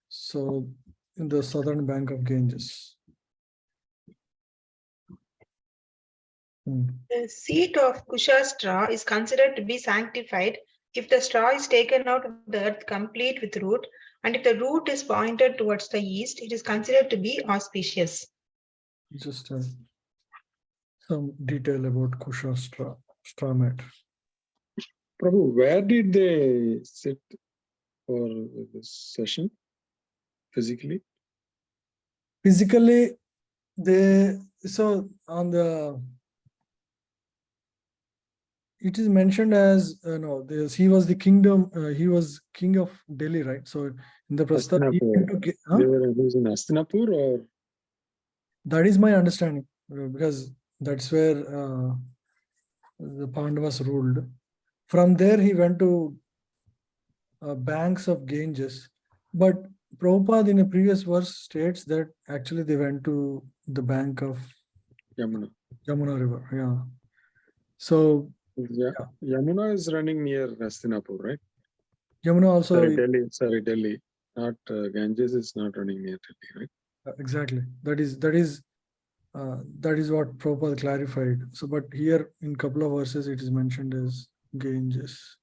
So in the southern bank of Ganges. The seat of Kusha straw is considered to be sanctified if the straw is taken out of the earth complete with root, and if the root is pointed towards the east, it is considered to be auspicious. Just some detail about Kusha straw mat. Prabhu, where did they sit for this session physically? Physically, it is mentioned as he was the kingdom. He was king of Delhi, right? So in the Prastha, They were in Hastinapur, or that is my understanding, because that's where the Pandavas ruled. From there, he went to banks of Ganges, but Prabhupada in a previous verse states that actually they went to the bank of Yamuna River. Yeah. So Yamuna is running near Hastinapur, right? Yamuna also. Delhi. Not Ganges is not running near Delhi, right? Exactly. That is what Prabhupada clarified. So, but here in couple of verses it is mentioned as Ganges.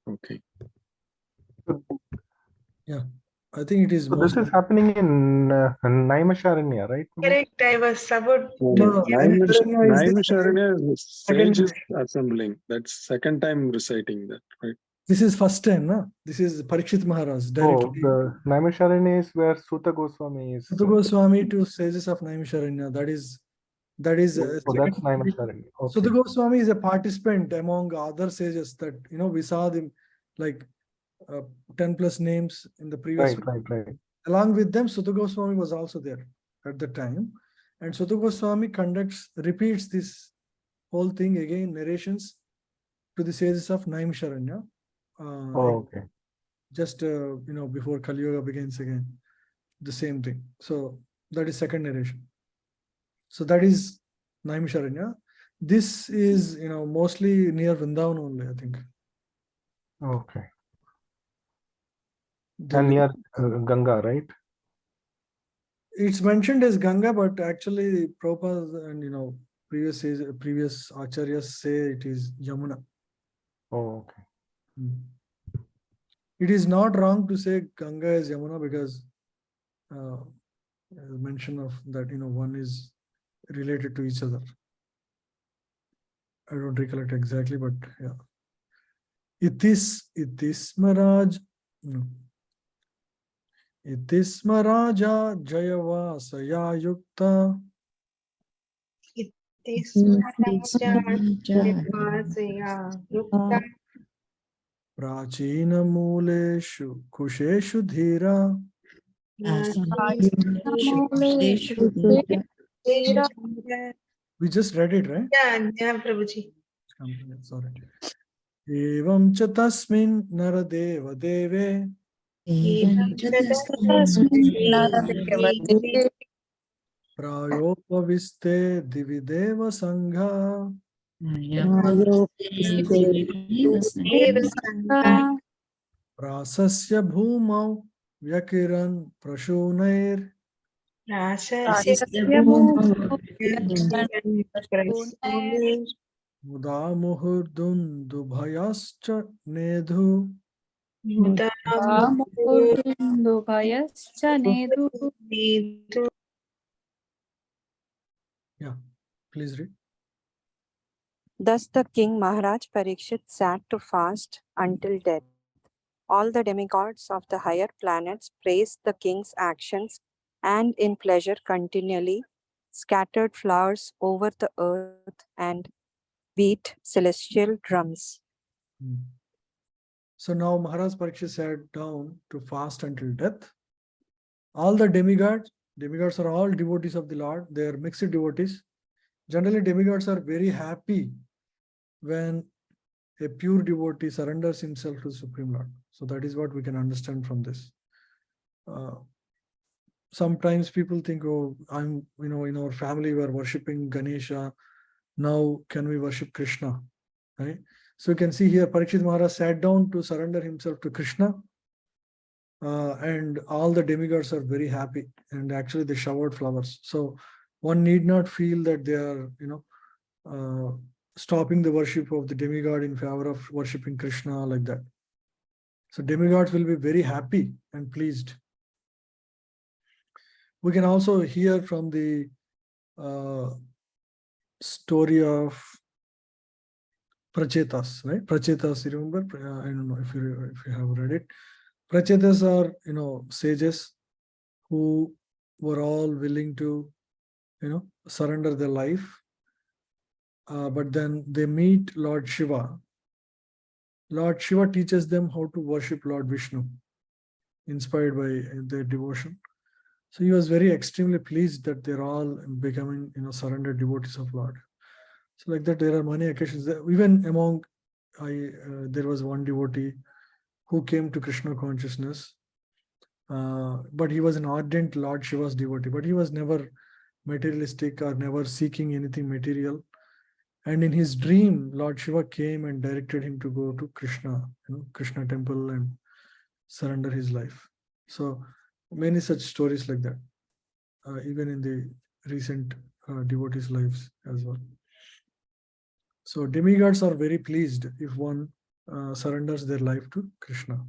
Okay. Yeah, I think it is. So this is happening in Naimisharanya, right? Correct. I was about. Naimisharanya is sages assembling. That's second time reciting that, right? This is first time, no? This is Parikshit Maharaj directly. Oh, the Naimisharanya is where Suta Goswami is. Suta Goswami to sages of Naimisharanya. That is. That's Naimisharanya. Okay. Suta Goswami is a participant among other sages that we saw them like 10 plus names in the previous. Right. Along with them, Suta Goswami was also there at the time, and Suta Goswami repeats this whole thing again, narrations to the sages of Naimisharanya. Okay. Just before Kali Yuga begins again, the same thing. So that is second narration. So that is Naimisharanya. This is mostly near Vrindavan only, I think. Okay. And near Ganga, right? It's mentioned as Ganga, but actually Prabhupada and previous acharyas say it is Yamuna. Oh, okay. It is not wrong to say Ganga is Yamuna because mention of that one is related to each other. I don't recollect exactly, but yeah. Itis Maraj. No. Itis Maraja Jayavasaya Yukta. Prachina Muleshu Kusheshu Dhira. We just read it, right? Yeah, Prabhuji. Sorry. Evam cha tasmin naradeva deve. Prayopaviste divideva sangha. Prasasya bhumau vyakiran prashunair. Muda muhurdundu bhayascha nedhu. Yeah, please read. Thus the king Maharaj Parikshit sat to fast until death. All the demigods of the higher planets praised the king's actions and in pleasure continually scattered flowers over the earth and beat celestial drums. So now Maharaj Parikshit sat down to fast until death. All the demigods are all devotees of the Lord. They are mixed devotees. Generally, demigods are very happy when a pure devotee surrenders himself to Supreme Lord. So that is what we can understand from this. Sometimes people think, oh, in our family we are worshipping Ganesha. Now can we worship Krishna? Right? So you can see here Parikshit Maharaj sat down to surrender himself to Krishna. And all the demigods are very happy, and actually they showered flowers. So one need not feel that they are, stopping the worship of the demigod in favor of worshipping Krishna like that. So demigods will be very happy and pleased. We can also hear from the story of Prachetas, right? Prachetas, you remember? I don't know if you have read it. Prachetas are, sages who were all willing to, surrender their life. But then they meet Lord Shiva. Lord Shiva teaches them how to worship Lord Vishnu, inspired by their devotion. So he was very extremely pleased that they're all becoming, surrendered devotees of Lord. So like that, there are many occasions. Even among, there was one devotee who came to Krishna consciousness, but he was an ardent Lord Shiva's devotee, but he was never materialistic or never seeking anything material. And in his dream, Lord Shiva came and directed him to go to Krishna, Krishna temple and surrender his life. So many such stories like that, even in the recent devotees' lives as well. So demigods are very pleased if one surrenders their life to Krishna.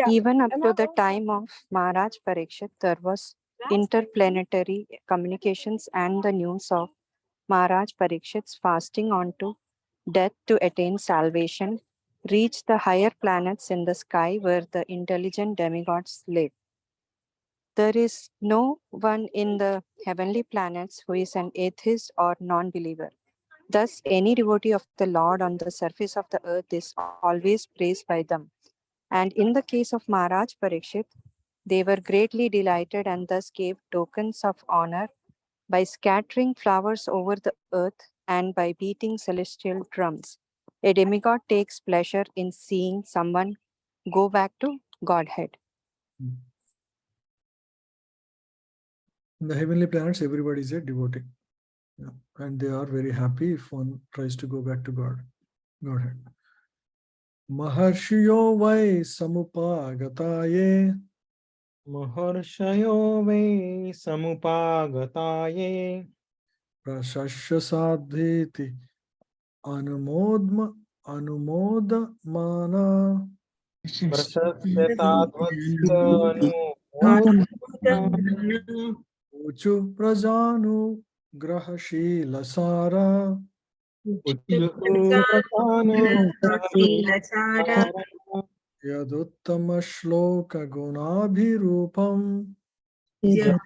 Even up to the time of Maharaj Parikshit, there was interplanetary communications, and the news of Maharaj Parikshit's fasting on to death to attain salvation reached the higher planets in the sky where the intelligent demigods lived. There is no one in the heavenly planets who is an atheist or non-believer. Thus, any devotee of the Lord on the surface of the earth is always praised by them. And in the case of Maharaj Parikshit, they were greatly delighted and thus gave tokens of honor by scattering flowers over the earth and by beating celestial drums. A demigod takes pleasure in seeing someone go back to Godhead. In the heavenly planets, everybody is a devotee. Yeah. And they are very happy if one tries to go back to Godhead. Maharshiyo vai samupagataye. Maharshayo ve samupagataye. Prashasya sadhiti anumodamana. Prasasya tadvatsya Uchu prajanu grahashila sara yaduttama shloka gunabhirupam. Yeah,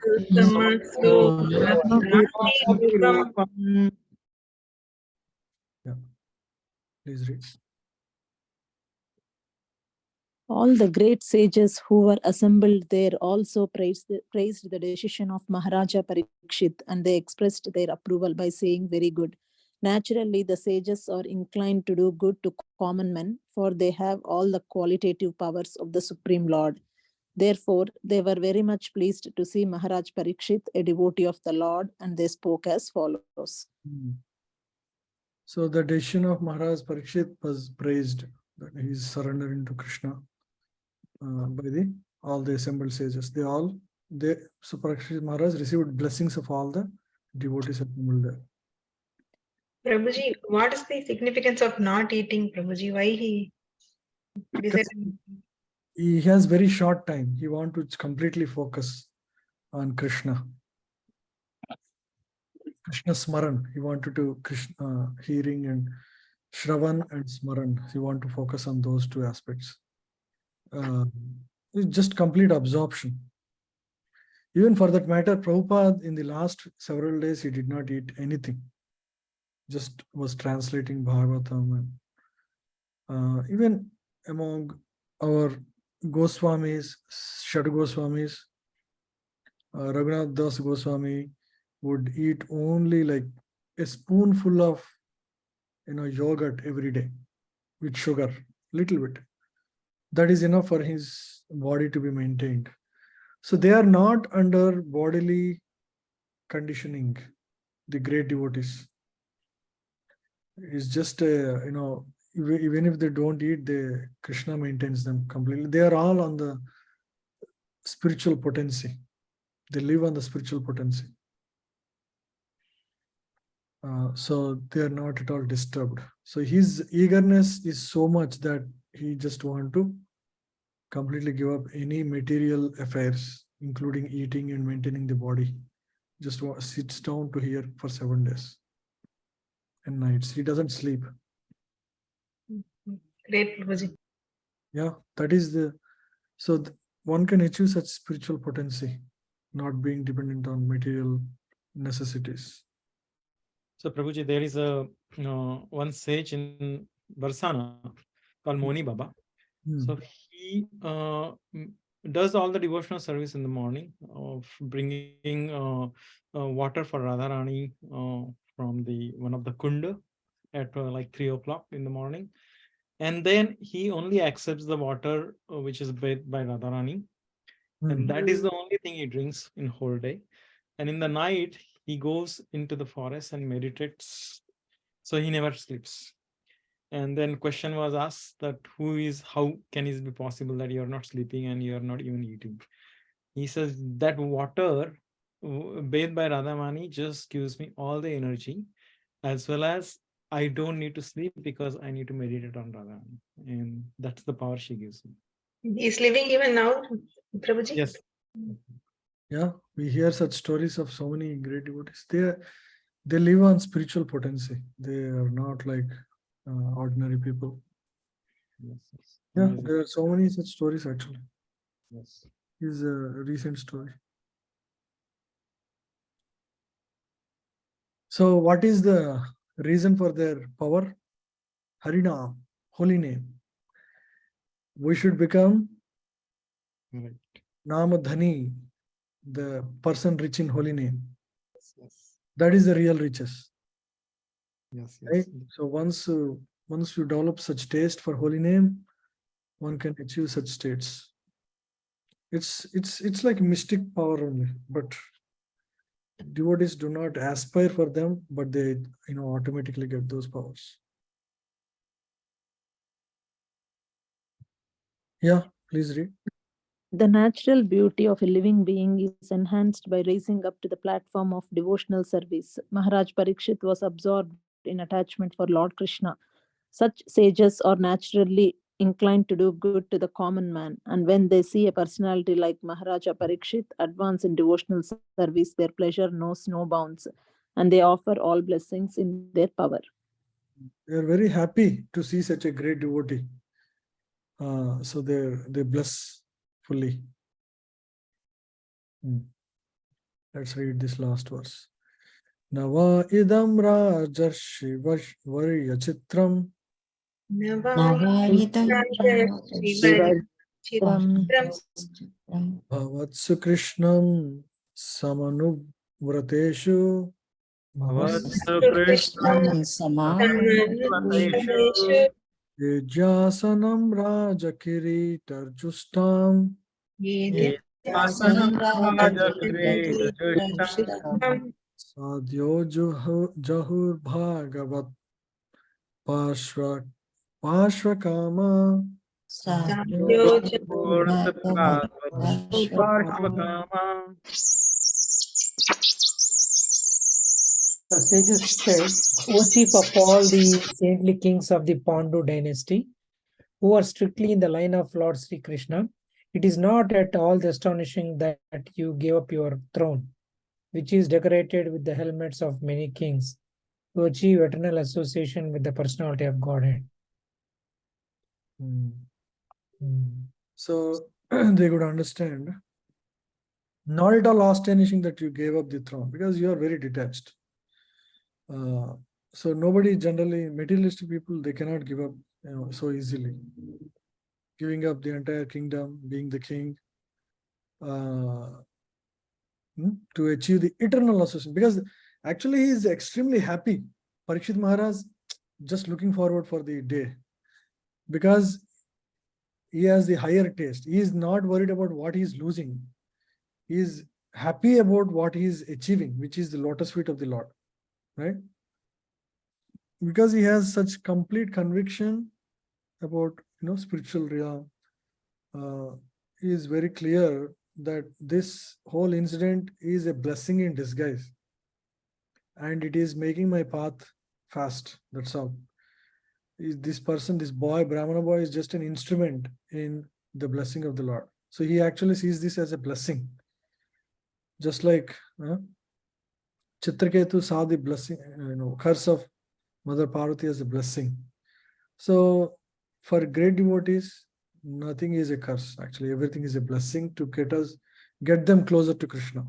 please read. All the great sages who were assembled there also praised the decision of Maharaja Parikshit, and they expressed their approval by saying, "Very good." Naturally, the sages are inclined to do good to common men, for they have all the qualitative powers of the Supreme Lord. Therefore, they were very much pleased to see Maharaj Parikshit, a devotee of the Lord, and they spoke as follows. So the decision of Maharaj Parikshit was praised, that he is surrendering to Krishna by all the assembled sages. So Parikshit Maharaj received blessings of all the devotees assembled there. Prabhuji, what is the significance of not eating, Prabhuji? Why he decided? He has very short time. He want to completely focus on Krishna. Krishna Smaran. He wanted to Krishna hearing and Shravan and Smaran. He want to focus on those two aspects. It's just complete absorption. Even for that matter, Prabhupada in the last several days, he did not eat anything. Just was translating Bhagavatam. And even among our Gosvāmīs, Shad Gosvāmīs, Raghunath Das Goswami would eat only like a spoonful of yogurt every day with sugar, little bit. That is enough for his body to be maintained. So they are not under bodily conditioning, the great devotees. It's just even if they don't eat, Krishna maintains them completely. They are all on the spiritual potency. They live on the spiritual potency. So they are not at all disturbed. So his eagerness is so much that he just want to completely give up any material affairs, including eating and maintaining the body. Just sits down to hear for 7 days and nights. He doesn't sleep. Great, Prabhuji. Yeah, that is one can achieve such spiritual potency, not being dependent on material necessities. So Prabhuji, there is a one sage in Barsana called Moni Baba. So he does all the devotional service in the morning of bringing water for Radharani from one of the kunda at like 3 o'clock in the morning. And then he only accepts the water which is bathed by Radharani. And that is the only thing he drinks in whole day. And in the night, he goes into the forest and meditates. So he never sleeps. And then question was asked that how can it be possible that you're not sleeping and you're not even eating? He says that water bathed by Radhamani just gives me all the energy, as well as I don't need to sleep because I need to meditate on Radhamani. And that's the power she gives me. He's living even now, Prabhuji? Yes. Yeah, we hear such stories of so many great devotees. They live on spiritual potency. They are not like ordinary people. Yes. Yeah, there are so many such stories actually. Yes. This is a recent story. So what is the reason for their power? Harinam, holy name. We should become Namadhani, the person rich in holy name. Yes. That is the real riches. Yes. Right? So once you develop such taste for holy name, one can achieve such states. It's like mystic power only, but devotees do not aspire for them, but they automatically get those powers. Yeah, please read. The natural beauty of a living being is enhanced by raising up to the platform of devotional service. Maharaj Parikshit was absorbed in attachment for Lord Krishna. Such sages are naturally inclined to do good to the common man. And when they see a personality like Maharaja Parikshit advance in devotional service, their pleasure knows no bounds, and they offer all blessings in their power. They are very happy to see such a great devotee. So they bless fully. Let's read this last verse. Nava idam rajarshi varya chitram Bhavatsu Krishnam Samanuvrateshu Yajyasanam Rajakiritarjustam Sadhyo Jahur Bhagavat Pashvakama The sages said, O chief of all the saintly kings of the Pandu dynasty, who are strictly in the line of Lord Sri Krishna, it is not at all astonishing that you gave up your throne, which is decorated with the helmets of many kings, to achieve eternal association with the personality of Godhead. So they could understand, not at all astonishing that you gave up the throne, because you are very detached. So nobody generally, materialistic people, they cannot give up so easily. Giving up the entire kingdom, being the king, to achieve the eternal association. Because actually he is extremely happy. Parikshit Maharaj just looking forward for the day, because he has the higher taste. He is not worried about what he is losing. He is happy about what he is achieving, which is the lotus feet of the Lord, right? Because he has such complete conviction about spiritual realm. He is very clear that this whole incident is a blessing in disguise, and it is making my path fast. That's all. This person, this boy, Brahmana boy, is just an instrument in the blessing of the Lord. So he actually sees this as a blessing. Just like Chitraketu saw the blessing, curse of Mother Parvati as a blessing. So for great devotees, nothing is a curse. Actually, everything is a blessing to get them closer to Krishna.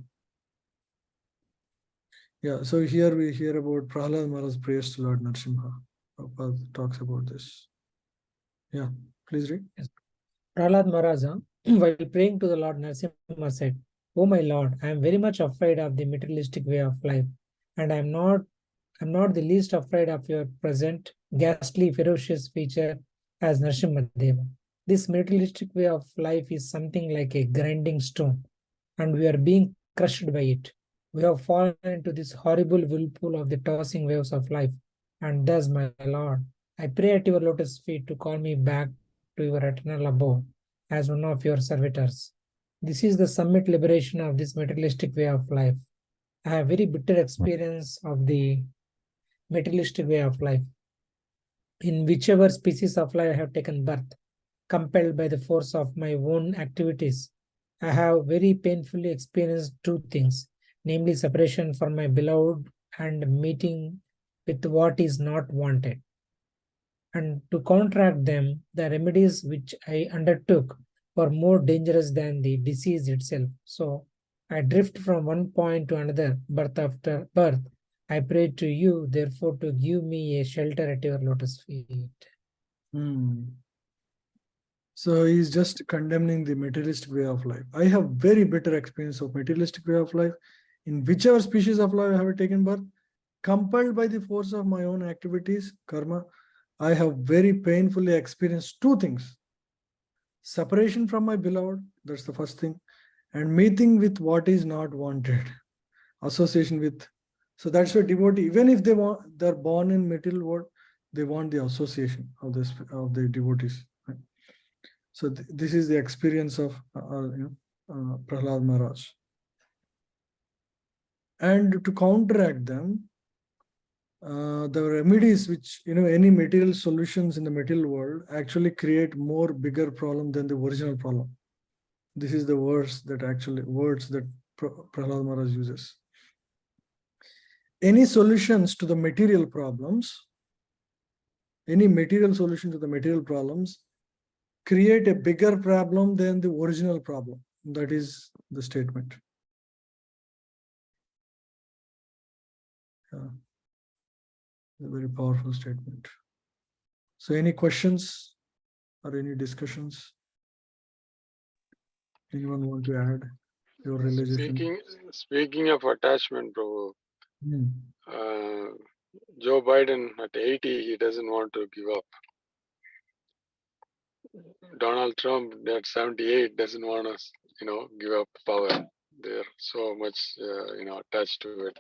Yeah, so here we hear about Prahlad Maharaj's prayers to Lord Narasimha. Prabhupada talks about this. Yeah, please read. Yes. Prahlad Maharaj, while praying to the Lord Narasimha, said, "O my Lord, I am very much afraid of the materialistic way of life, and I am not the least afraid of your present ghastly, ferocious feature as Narasimha-deva. This materialistic way of life is something like a grinding stone, and we are being crushed by it. We have fallen into this horrible whirlpool of the tossing waves of life, and thus, my Lord, I pray at your lotus feet to call me back to your eternal abode as one of your servitors. This is the summit liberation of this materialistic way of life. I have very bitter experience of the materialistic way of life. In whichever species of life I have taken birth, compelled by the force of my own activities, I have very painfully experienced two things, namely separation from my beloved and meeting with what is not wanted. And to counteract them, the remedies which I undertook were more dangerous than the disease itself. So I drift from one point to another, birth after birth. I pray to you, therefore, to give me a shelter at your lotus feet. So he's just condemning the materialistic way of life. I have very bitter experience of materialistic way of life. In whichever species of life I have taken birth, compelled by the force of my own activities, karma, I have very painfully experienced two things. Separation from my beloved, that's the first thing, and meeting with what is not wanted. Association with. So that's why devotee, even if they're born in material world, they want the association of the devotees. Right? So this is the experience of Prahlad Maharaj. And to counteract them, the remedies which, any material solutions in the material world actually create more bigger problem than the original problem. This is the words that Prahlad Maharaj uses. Any solutions to the material problems, any material solution to the material problems create a bigger problem than the original problem. That is the statement. A very powerful statement. So any questions or any discussions? Anyone want to add your realization? Speaking of attachment, Prabhu, Hmm. Joe Biden at 80, he doesn't want to give up. Donald Trump at 78 doesn't want to, give up power. They're so much, attached to it.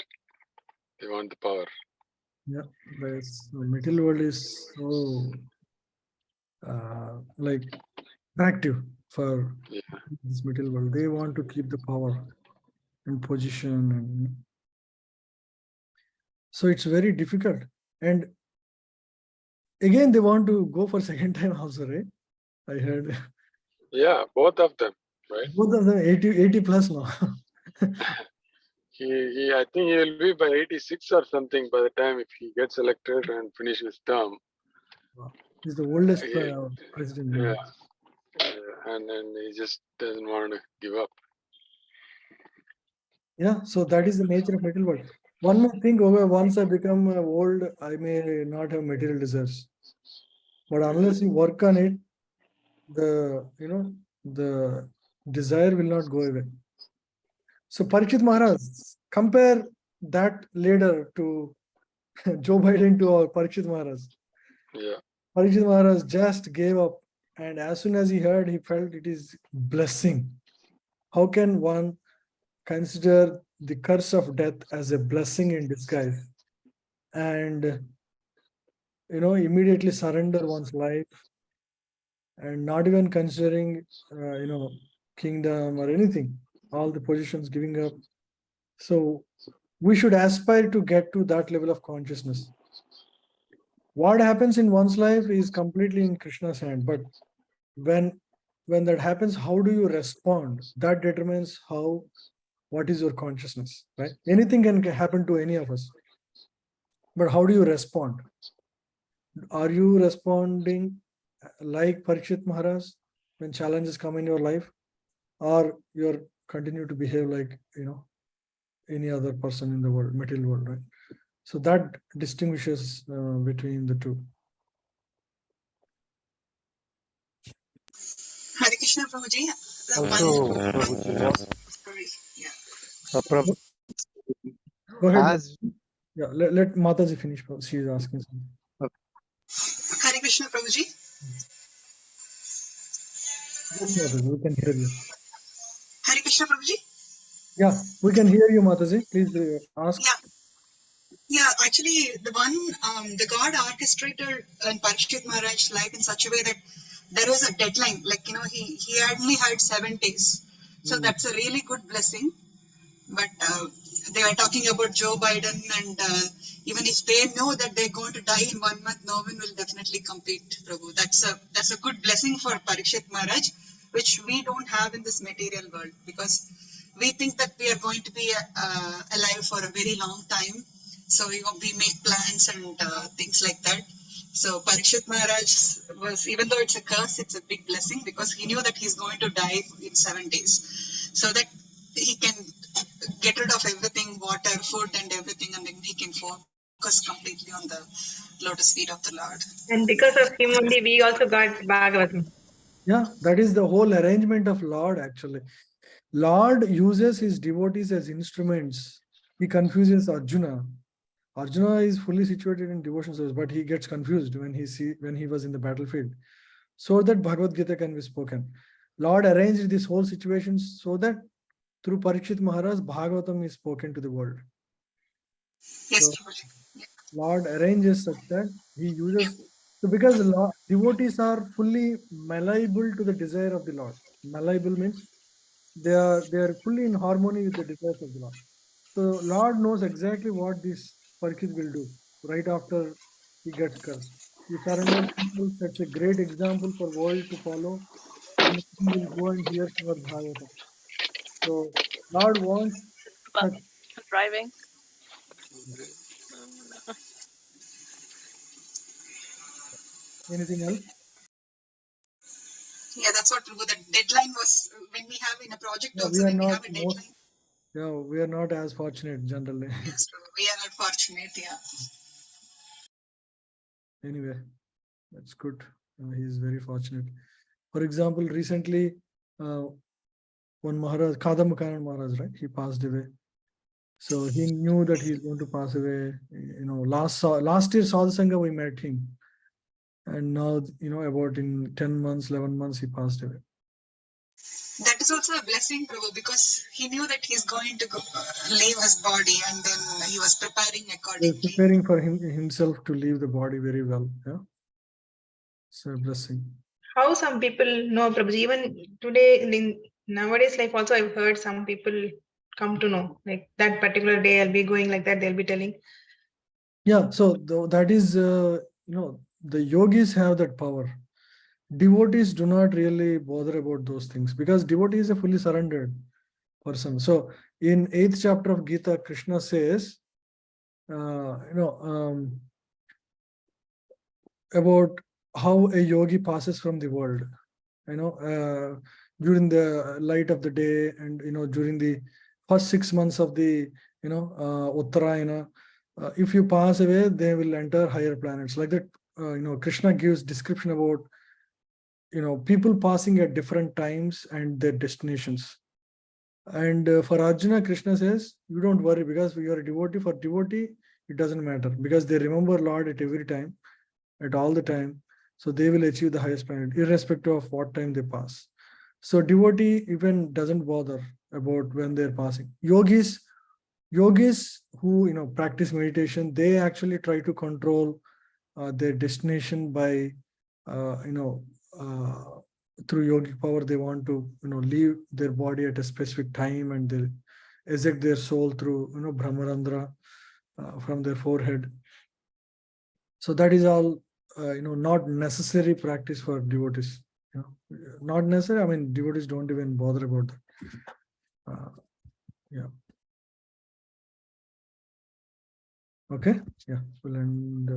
They want the power. Yeah, the material world is so attractive for this material world. They want to keep the power and position, and so it's very difficult. And again, they want to go for second time also, right? I heard. Yeah, both of them, right? Both of them 80 plus now. I think he will be by 86 or something by the time if he gets elected and finishes his term. Wow. He's the oldest president. Yeah. And then he just doesn't want to give up. Yeah, so that is the nature of material world. One more thing, once I become old, I may not have material desires. But unless you work on it, the desire will not go away. So Parikshit Maharaj, compare that leader to Joe Biden to our Parikshit Maharaj. Yeah. Parikshit Maharaj just gave up, and as soon as he heard, he felt it is blessing. How can one consider the curse of death as a blessing in disguise, and immediately surrender one's life, and not even considering kingdom or anything, all the positions giving up? So we should aspire to get to that level of consciousness. What happens in one's life is completely in Krishna's hand, but when that happens, how do you respond? That determines what is your consciousness, right? Anything can happen to any of us, but how do you respond? Are you responding like Parikshit Maharaj when challenges come in your life, or you're continue to behave like any other person in the world, material world, right? So that distinguishes between the two. Hare Krishna, Prabhuji. Also, Prabhuji, Sorry. Yeah. Prabhu, Go ahead. as Yeah, let Mataji finish. She is asking something. Hare Krishna, Prabhuji. Yes, Mataji, we can hear you. Hare Krishna, Prabhuji. Yeah, we can hear you, Mataji. Please ask. Yeah, actually, the God orchestrated in Parikshit Maharaj's life in such a way that there was a deadline. Like, he only had 7 days. So that's a really good blessing. But they are talking about Joe Biden, and even if they know that they're going to die in 1 month, no one will definitely compete, Prabhu. That's a good blessing for Parikshit Maharaj, which we don't have in this material world, because we think that we are going to be alive for a very long time. So we make plans and things like that. So Parikshit Maharaj was, even though it's a curse, it's a big blessing, because he knew that he's going to die in 7 days, so that he can get rid of everything, water, food, and everything, and then he can focus completely on the lotus feet of the Lord. And because of him only, we also got Bhagavatam. Yeah, that is the whole arrangement of Lord, actually. Lord uses his devotees as instruments. He confuses Arjuna. Arjuna is fully situated in devotion service, but he gets confused when he was in the battlefield, so that Bhagavad Gita can be spoken. Lord arranged this whole situation so that through Parikshit Maharaj, Bhagavatam is spoken to the world. Yes, so Lord arranges such that he uses. So because devotees are fully malleable to the desire of the Lord. Malleable means they are fully in harmony with the desires of the Lord. So Lord knows exactly what this Parikshit will do. right after he gets cursed. He surrenders himself, sets a great example for world to follow, and he will go and hear Srimad Bhagavatam. So Lord wants such. Driving. Anything else? Yeah, that's what Prabhu. The deadline was when we have in a project No, also, we are when we not have a most. deadline. Yeah, we are not as fortunate generally. Yes, Prabhu, we are not fortunate. Yeah. Anyway, that's good. He is very fortunate. For example, recently, one Maharaj, Kadamakaran Maharaj, right? He passed away. So he knew that he's going to pass away. You know, last year Sadhu Sangha we met him, and now about in 10 months, 11 months he passed away. That is also a blessing, Prabhu, because he knew that he's going to leave his body, and then he was preparing He was accordingly. preparing for himself to leave the body very well. Yeah, so a blessing. How some people know, Prabhuji, even today in nowadays life also I've heard some people come to know, like that particular day I'll be going like that, they'll be telling. Yeah, so that is the yogis have that power. Devotees do not really bother about those things because devotee is a fully surrendered person. So in 8th chapter of Gita, Krishna says, about how a yogi passes from the world, during the light of the day, and during the first 6 months of the Uttarayana. If you pass away, they will enter higher planets. Like that, Krishna gives description about people passing at different times and their destinations. And for Arjuna, Krishna says, you don't worry because you are a devotee. For devotee, it doesn't matter because they remember Lord at every time, at all the time. So they will achieve the highest planet, irrespective of what time they pass. So devotee even doesn't bother about when they're passing. Yogis who practice meditation, they actually try to control their destination by through yogic power. They want to leave their body at a specific time, and they eject their soul through Brahmarandra from their forehead. So that is all not necessary practice for devotees. Not necessary. I mean, devotees don't even bother about that. Yeah. Okay. Yeah. We'll end.